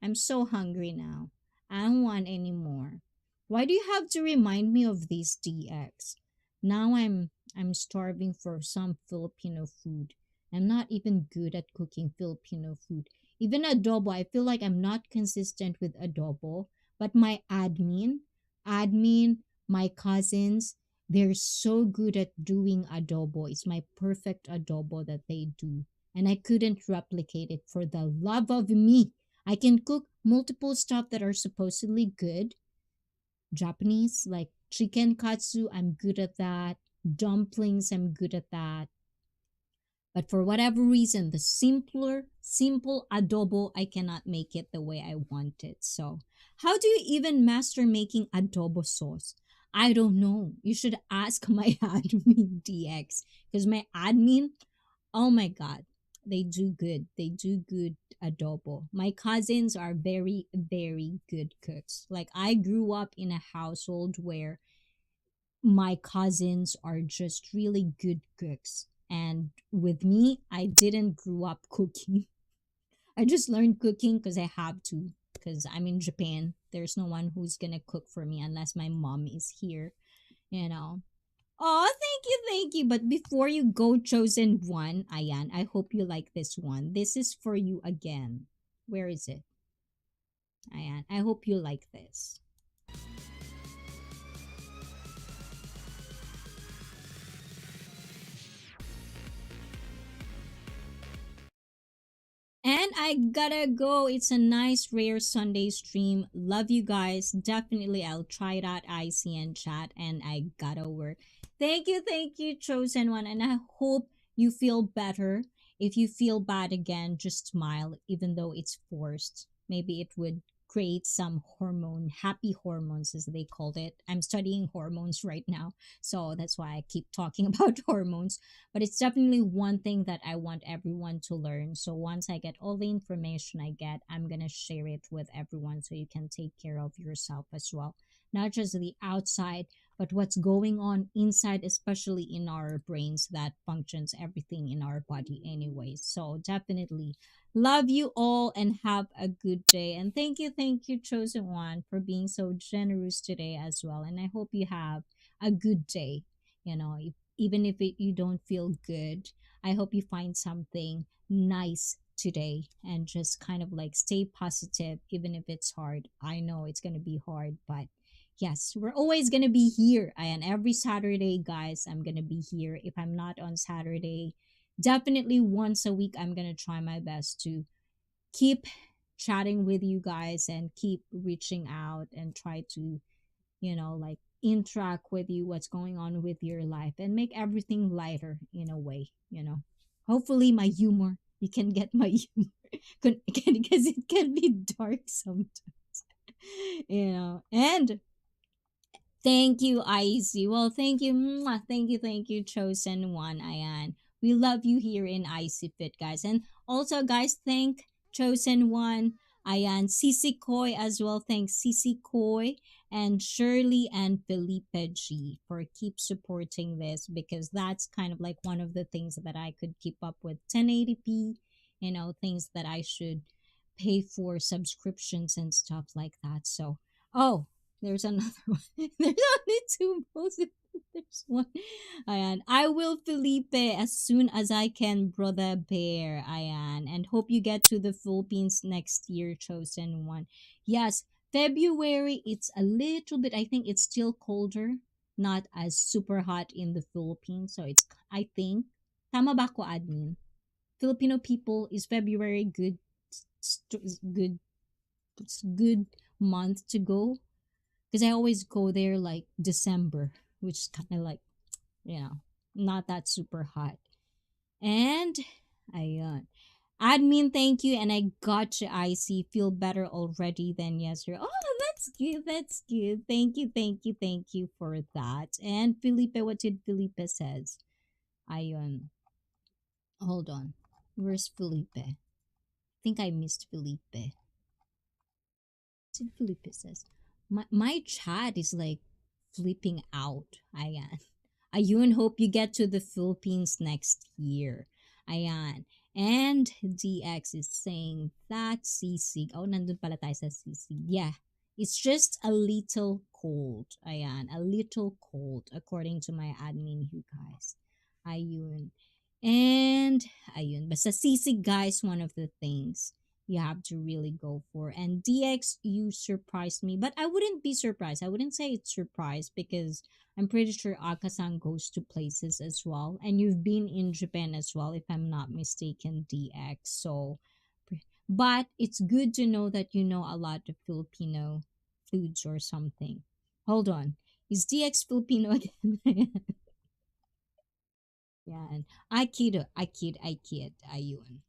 I'm so hungry now. I don't want any more. Why do you have to remind me of these DX? Now I'm starving for some Filipino food. I'm not even good at cooking Filipino food. Even adobo, I feel like I'm not consistent with adobo, but my my cousins, they're so good at doing adobo. It's my perfect adobo that they do. And I couldn't replicate it for the love of me. I can cook multiple stuff that are supposedly good. Japanese, like chicken katsu, I'm good at that. Dumplings, I'm good at that. But for whatever reason, the simple adobo, I cannot make it the way I want it. So, how do you even master making adobo sauce? I don't know. You should ask my admin DX, because my admin, oh my god, they do good. They do good adobo. My cousins are very, very good cooks. Like, I grew up in a household where my cousins are just really good cooks. And with me, I didn't grow up cooking. I just learned cooking because I have to, because I'm in Japan. There's no one who's gonna cook for me unless my mom is here, you know. Oh, thank you. But before you go, chosen one, Ayan, I hope you like this one. This is for you again. Where is it? Ayan, I hope you like this. And I gotta go. It's a nice, rare Sunday stream. Love you guys. Definitely, I'll try that ICN chat, and I gotta work. Thank you, chosen one. And I hope you feel better. If you feel bad again, just smile, even though it's forced. Maybe it would create some happy hormones, as they called it. I'm studying hormones right now, so that's why I keep talking about hormones, but it's definitely one thing that I want everyone to learn. So once I get all the information I get, I'm going to share it with everyone so you can take care of yourself as well. Not just the outside, but what's going on inside, especially in our brains that functions everything in our body anyways. So definitely love you all and have a good day. And thank you, chosen one, for being so generous today as well. And I hope you have a good day. You know, even if you don't feel good, I hope you find something nice today and just kind of like stay positive, even if it's hard. I know it's going to be hard, but yes, we're always going to be here. And every Saturday, guys, I'm going to be here. If I'm not on Saturday, definitely once a week, I'm going to try my best to keep chatting with you guys and keep reaching out and try to, like, interact with you, what's going on with your life, and make everything lighter in a way. Hopefully, my humor, you can get my humor, because it can be dark sometimes, and thank you, ICEE. Well, thank you. Mwah. Thank you, chosen one, Ayan. We love you here in ICEE Fit, guys. And also, guys, thank chosen one, Ayan. Sisi Koy as well. Thanks, Sisi Koy and Shirley and Felipe G for keep supporting this, because that's kind of like one of the things that I could keep up with 1080p, things that I should pay for subscriptions and stuff like that. So, oh, there's another one. There's only two posts. There's one. Ayan. I will, Felipe, as soon as I can, brother bear. Ayan. And hope you get to the Philippines next year, chosen one. Yes, February, it's a little bit, I think it's still colder. Not as super hot in the Philippines. So it's, I think, tama ba ko, admin? Filipino people, is February good, good month to go? Because I always go there like December, which is kind of like, not that super hot. And ayun. Admin, thank you. And I got you, IC. Feel better already than yesterday. Oh, that's good. That's good. Thank you for that. And Felipe, what did Felipe says? Ayun. Hold on. Where's Felipe? I think I missed Felipe. Did Felipe says? My chat is like flipping out. Ayan. Ayun, hope you get to the Philippines next year. Ayan. And DX is saying that sisig. Oh, nandun pala tayo sa sisig. Yeah. It's just a little cold. Ayan. A little cold, according to my admin, you guys. Ayun. And ayun. Basta sisig, guys, one of the things you have to really go for. And DX, you surprised me, but I wouldn't be surprised. I wouldn't say it's surprised, because I'm pretty sure Akasan goes to places as well. And you've been in Japan as well, if I'm not mistaken, DX. So, but it's good to know that you know a lot of Filipino foods or something. Hold on. Is DX Filipino again? Yan. I kid. Ayun.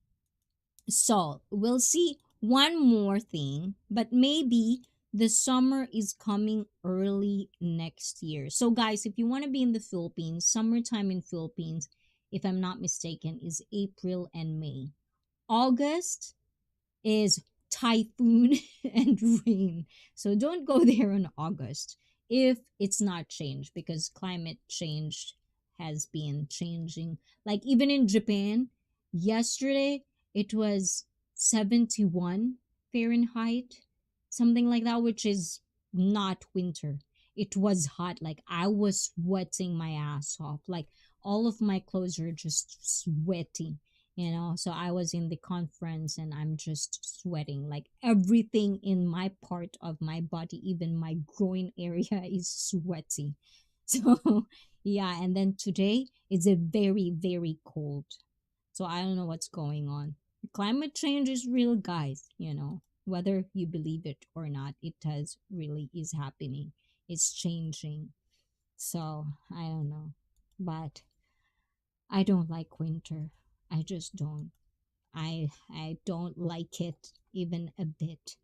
So, we'll see one more thing, but maybe the summer is coming early next year. So, guys, if you want to be in the Philippines, summertime in Philippines, if I'm not mistaken, is April and May. August is typhoon and rain. So don't go there in August if it's not changed, because climate change has been changing. Like even in Japan, yesterday it was 71 Fahrenheit, something like that, which is not winter. It was hot. Like I was sweating my ass off. Like all of my clothes were just sweating, so I was in the conference and I'm just sweating. Like everything in my part of my body, even my groin area, is sweaty. So yeah, and then today it's a very very cold. So I don't know what's going on. Climate change is real, guys. Whether you believe it or not, it does really is happening. It's changing. So I don't know, but I don't like winter. I just don't. I don't like it even a bit.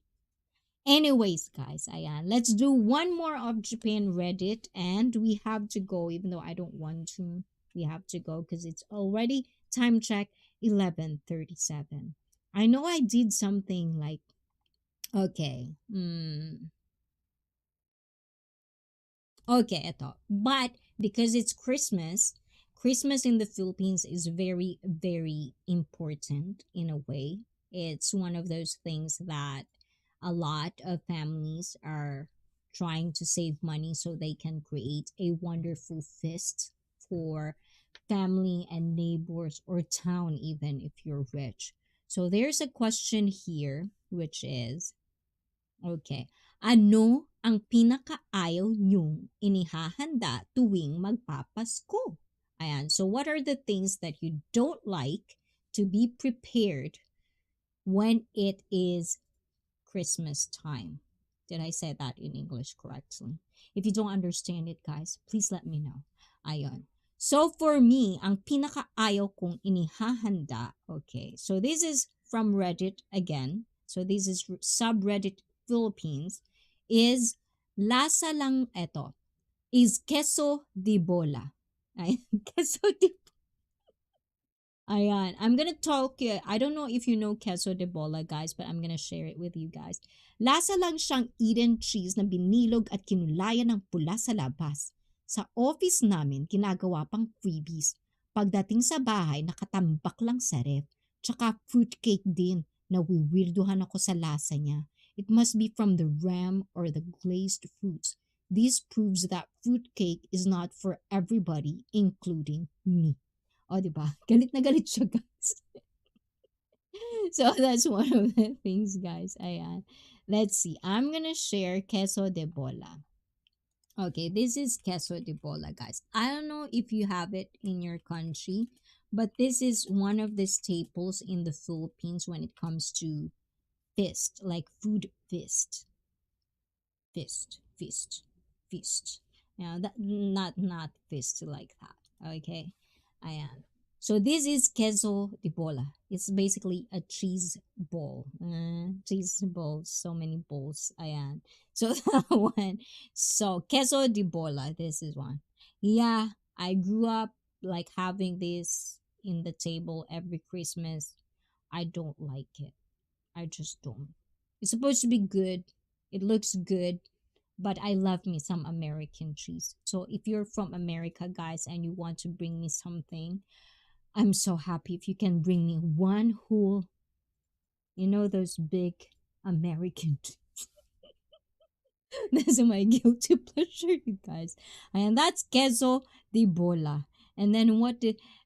Anyways, guys, ayan, let's do one more of Japan Reddit, and we have to go. Even though I don't want to, we have to go because it's already time check 11:37. I know I did something like okay, okay, eto. But because it's Christmas, Christmas in the Philippines is very, very important in a way. It's one of those things that a lot of families are trying to save money so they can create a wonderful feast for family and neighbors or town, even if you're rich. So there's a question here, which is okay. Ano ang pinakaayaw niyong inihahanda tuwing magpapasko? Ayan. So, what are the things that you don't like to be prepared when it is Christmas time? Did I say that in English correctly? If you don't understand it, guys, please let me know. Ayon. So for me, ang pinakaayaw kong inihahanda, okay, so this is from Reddit again. So this is subreddit Philippines, is lasa lang eto, is queso de bola. Ay, queso de Ayan. I'm gonna talk, I don't know if you know queso de bola, guys, but I'm gonna share it with you guys. Lasa lang siyang Eden cheese na binilog at kinulayan ng pula sa labas. Sa office namin, ginagawa pang freebies. Pagdating sa bahay, nakatambak lang sa ref. Tsaka fruitcake din, na wiwirduhan ako sa lasa niya. It must be from the ram or the glazed fruits. This proves that fruitcake is not for everybody, including me. O, di ba? Galit na galit siya, guys. So, that's one of the things, guys. Ayan. Let's see. I'm gonna share queso de bola. Okay, this is queso de bola, guys. I don't know if you have it in your country, but this is one of the staples in the Philippines when it comes to feast, like food feast. That not fist like that. Okay, ayan. So this is queso de bola. It's basically a cheese ball. Cheese balls, so many balls. Ayan. So that one. So queso de bola. This is one. Yeah, I grew up like having this in the table every Christmas. I don't like it. I just don't. It's supposed to be good. It looks good, but I love me some American cheese. So if you're from America, guys, and you want to bring me something, I'm so happy if you can bring me one whole, those big American. That's my guilty pleasure, you guys. And that's queso de bola. And then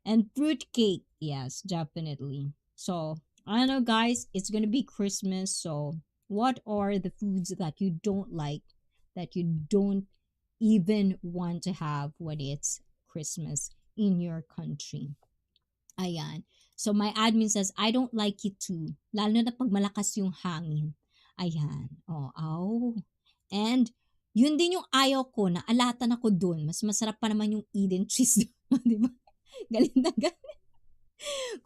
and fruit cake. Yes, definitely. So I don't know, guys. It's gonna be Christmas. So what are the foods that you don't like, that you don't even want to have when it's Christmas in your country? Ayan. So my admin says, I don't like it too. Lalo na pag malakas yung hangin. Ayan. Oh, ow. And yun din yung ayaw ko, na alatan ako dun. Mas masarap pa naman yung Eden cheese. Di ba? Galit na galit.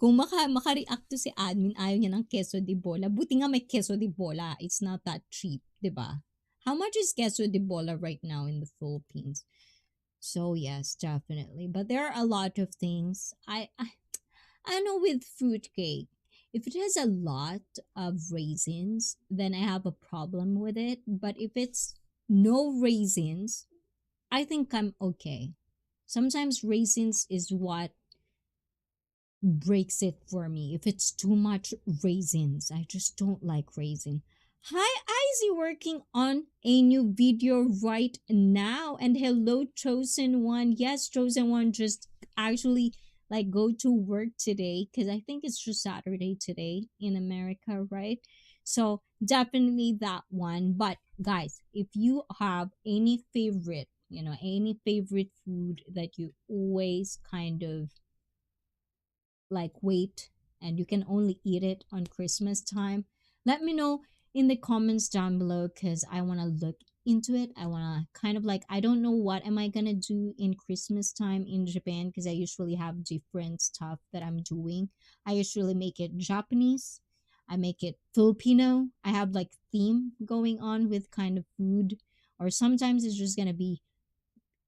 Kung maka-react to si admin, ayaw niya ng queso de bola. Buti nga may queso de bola. It's not that cheap, di ba? How much is queso de bola right now in the Philippines? So yes, definitely. But there are a lot of things. I know with fruitcake, if it has a lot of raisins, then I have a problem with it. But if it's no raisins, I think I'm okay. Sometimes raisins is what breaks it for me. If it's too much raisins, I just don't like raisin. Hi, Izzy, working on a new video right now. And hello, Chosen One. Yes, Chosen One just actually like go to work today because I think it's just Saturday today in America, right? So definitely that one. But guys, if you have any favorite, any favorite food that you always kind of like wait and you can only eat it on Christmas time, let me know in the comments down below because I want to look into it. I want to kind of like, I don't know what am I going to do in Christmas time in Japan because I usually have different stuff that I'm doing. I usually make it Japanese. I make it Filipino. I have like theme going on with kind of food, or sometimes it's just going to be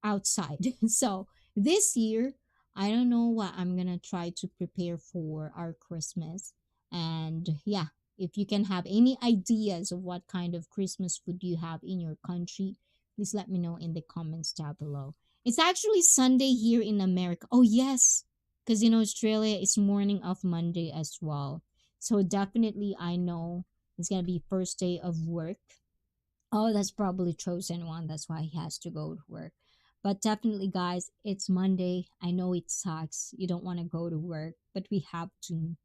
outside. So this year, I don't know what I'm gonna try to prepare for our Christmas. And yeah, if you can have any ideas of what kind of Christmas food you have in your country, please let me know in the comments down below. It's actually Sunday here in America. Oh yes, because in Australia it's morning of Monday as well. So definitely I know it's gonna be first day of work. Oh, that's probably chosen one. That's why he has to go to work. But definitely, guys, it's Monday. I know it sucks. You don't want to go to work, but we have to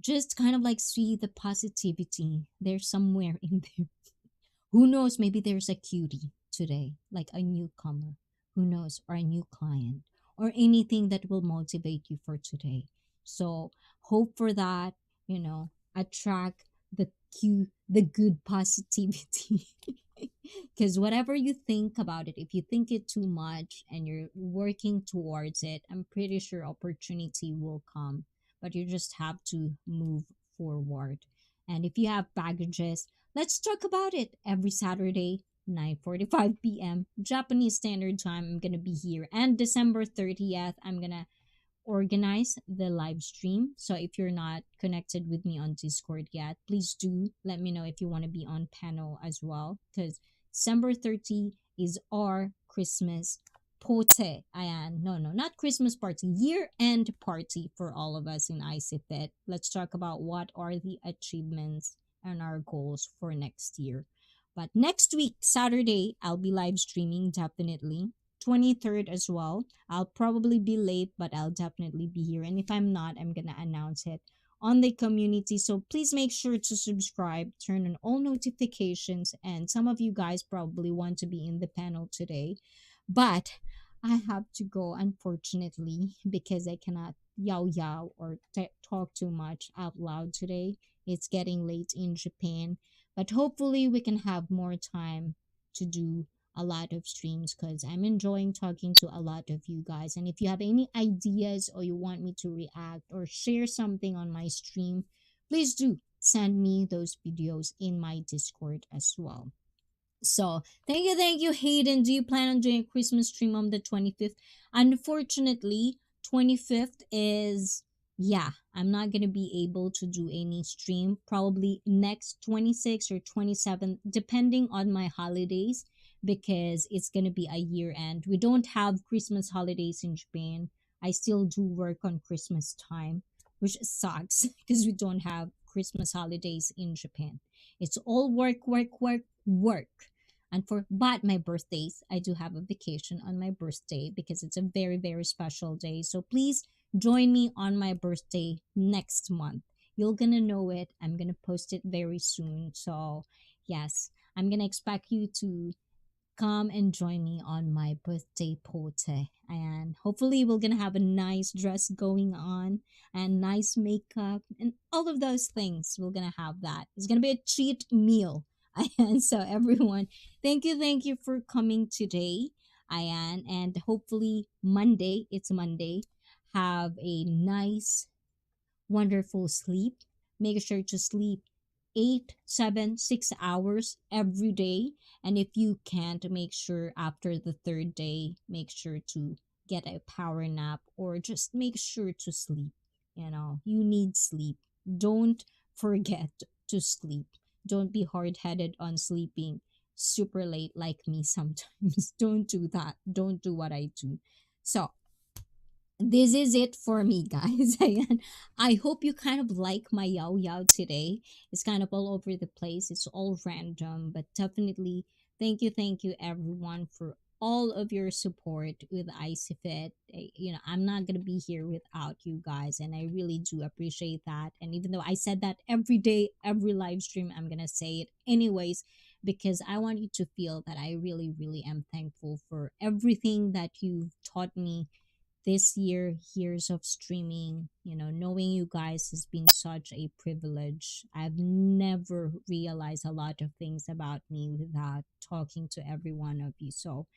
just kind of like see the positivity. There's somewhere in there. Who knows? Maybe there's a cutie today, like a newcomer. Who knows? Or a new client, or anything that will motivate you for today. So hope for that. Attract the good positivity. Because whatever you think about it, if you think it too much and you're working towards it, I'm pretty sure opportunity will come. But you just have to move forward. And if you have baggages, let's talk about it every Saturday, 9:45 p.m. Japanese Standard Time. I'm gonna be here, and December 30th, I'm gonna organize the live stream. So if you're not connected with me on Discord yet, please do let me know if you want to be on panel as well. Because December 30 is our Christmas pote. Ayan. No, no, not Christmas party. Year-end party for all of us in ICEE. Let's talk about what are the achievements and our goals for next year. But next week, Saturday, I'll be live streaming definitely. 23rd as well. I'll probably be late, but I'll definitely be here. And if I'm not, I'm going to announce it on the community. So please make sure to subscribe, turn on all notifications. And some of you guys probably want to be in the panel today. But I have to go, unfortunately, because I cannot yow yow or talk too much out loud today. It's getting late in Japan. But hopefully, we can have more time to do a lot of streams because I'm enjoying talking to a lot of you guys. And if you have any ideas or you want me to react or share something on my stream, please do send me those videos in my Discord as well. So thank you, Hayden. Do you plan on doing a Christmas stream on the 25th? Unfortunately, 25th is, yeah, I'm not gonna be able to do any stream. Probably next 26th or 27th, depending on my holidays, because it's gonna be a year end. We don't have Christmas holidays in Japan. I still do work on Christmas time, which sucks because we don't have Christmas holidays in Japan. It's all work, work, work, work. And for but my birthdays, I do have a vacation on my birthday because it's a very, very special day. So please join me on my birthday next month. You're gonna know it. I'm gonna post it very soon. So yes, I'm gonna expect you to come and join me on my birthday party. And hopefully we're gonna have a nice dress going on and nice makeup and all of those things. We're gonna have that. It's gonna be a cheat meal. And so everyone, thank you for coming today. Ayan, and hopefully Monday, it's Monday. have a nice, wonderful sleep. Make sure to sleep 8, 7, 6 hours every day. And if you can't, make sure after the third day, make sure to get a power nap or just make sure to sleep. You need sleep. Don't forget to sleep. Don't be hard headed on sleeping super late like me sometimes. Don't do that. Don't do what I do. So, this is it for me, guys. Ayan. I hope you kind of like my yow yow today. It's kind of all over the place. It's all random, but definitely thank you everyone for all of your support with ICFit. I'm not gonna be here without you guys, and I really do appreciate that. And even though I said that every day, every live stream, I'm gonna say it anyways because I want you to feel that I really, really am thankful for everything that you've taught me this years of streaming. Knowing you guys has been such a privilege. I've never realized a lot of things about me without talking to every one of you. So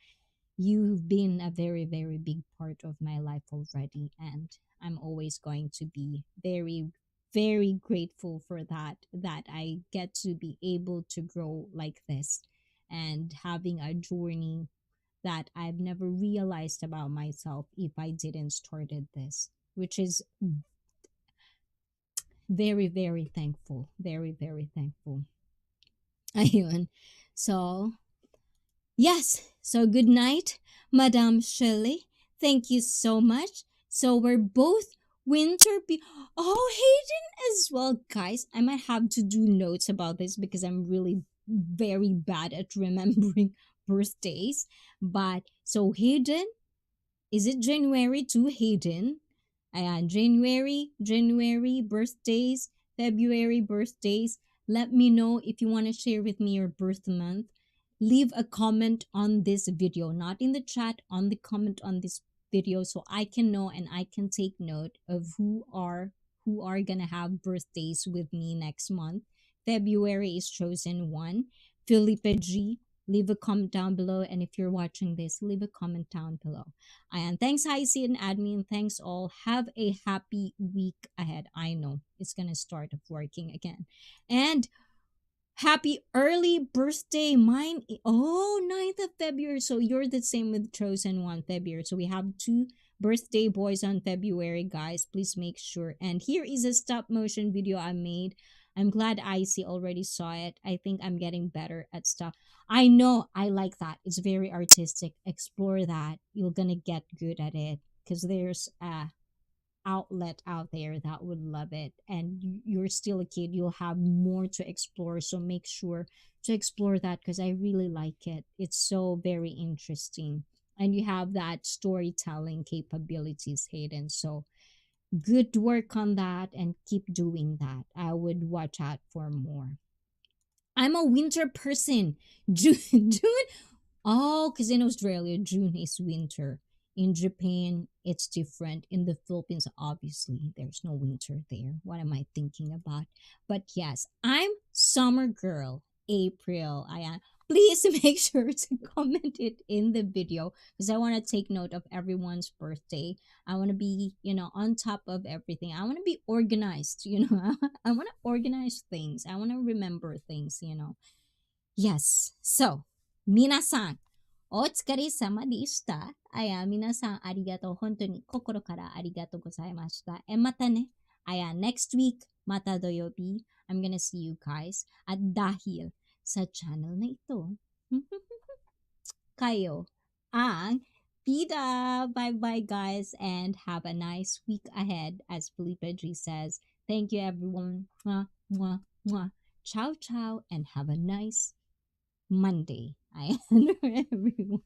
you've been a very, very big part of my life already, and I'm always going to be very, very grateful for that I get to be able to grow like this and having a journey that I've never realized about myself if I didn't started this, which is very, very thankful. Very, very thankful. Ayun. So, yes. So, good night, Madame Shirley. Thank you so much. So, we're both Oh, Hayden as well, guys. I might have to do notes about this because I'm really very bad at remembering birthdays. But so Hayden, is it January to Hayden? Ayan, January birthdays, February birthdays. Let me know if you want to share with me your birth month. Leave a comment on this video, not in the chat, on the comment on this video so I can know and I can take note of who are gonna have birthdays with me next month. February is chosen one. Felipe G, leave a comment down below. And if you're watching this, leave a comment down below. And thanks, ICEE and admin. Thanks all. Have a happy week ahead. I know it's gonna start working again. And happy early birthday. Mine, oh, 9th of February. So you're the same with Chosen One February. So we have two birthday boys on February, guys. Please make sure. And here is a stop motion video I made. I'm glad ICEE already saw it. I think I'm getting better at stuff. I know I like that. It's very artistic. Explore that. You're gonna get good at it because there's outlet out there that would love it, and you're still a kid, you'll have more to explore, so make sure to explore that because I really like it. It's so very interesting, and you have that storytelling capabilities, Hayden. So good work on that and keep doing that. I would watch out for more. I'm a winter person. June. Oh, because in Australia, June is winter. In Japan, it's different. In the Philippines, obviously, there's no winter there. What am I thinking about? But yes, I'm summer girl. April. I am. Please make sure to comment it in the video because I want to take note of everyone's birthday. I want to be, on top of everything. I want to be organized. I want to organize things. I want to remember things. Yes. So, minasan, お疲れ様でした。皆さん、ありがとう。本当に心からありがとうございました。And またね。next week, また土曜日, I'm gonna see you guys. At dahil sa channel na ito, kayo ang BIDA. Bye-bye, guys, and have a nice week ahead, as Felipe G says. Thank you, everyone. Mwah, mwah, mwah. Ciao, ciao, and have a nice Monday. Ayan, everyone.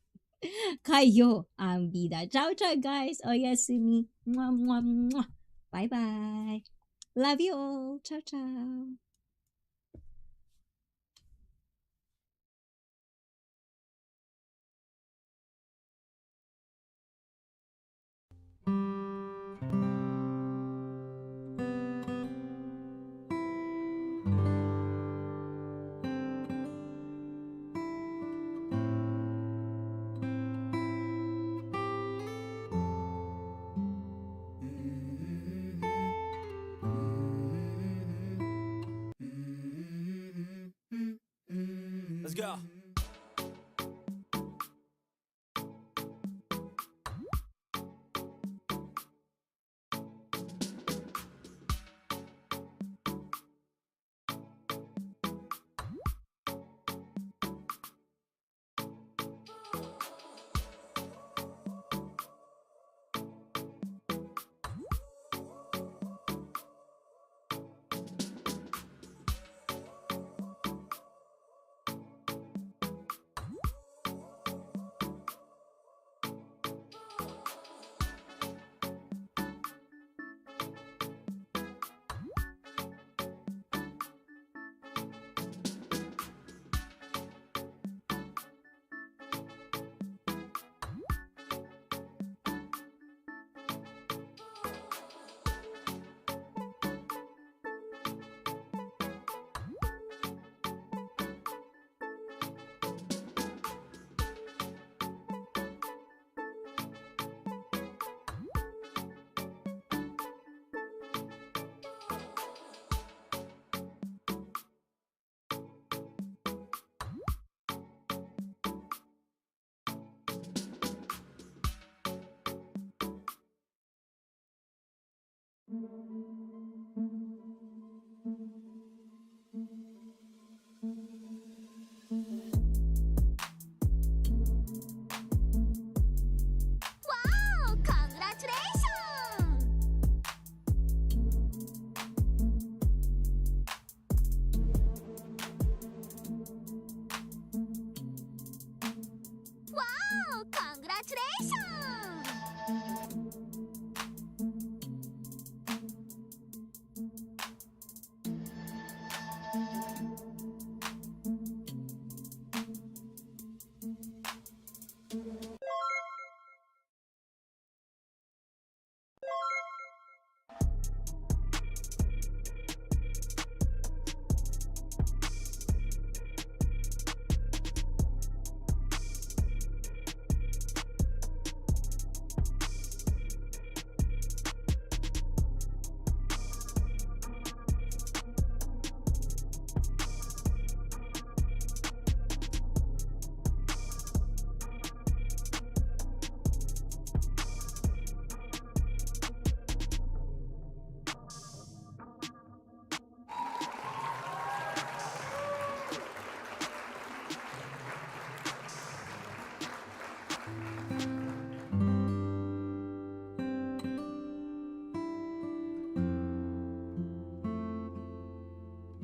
Kayo ang bida. Ciao, ciao, guys. Oyasumi. Mwah, mwah, mwah. Bye-bye. Love you all. Ciao, ciao. Let's go.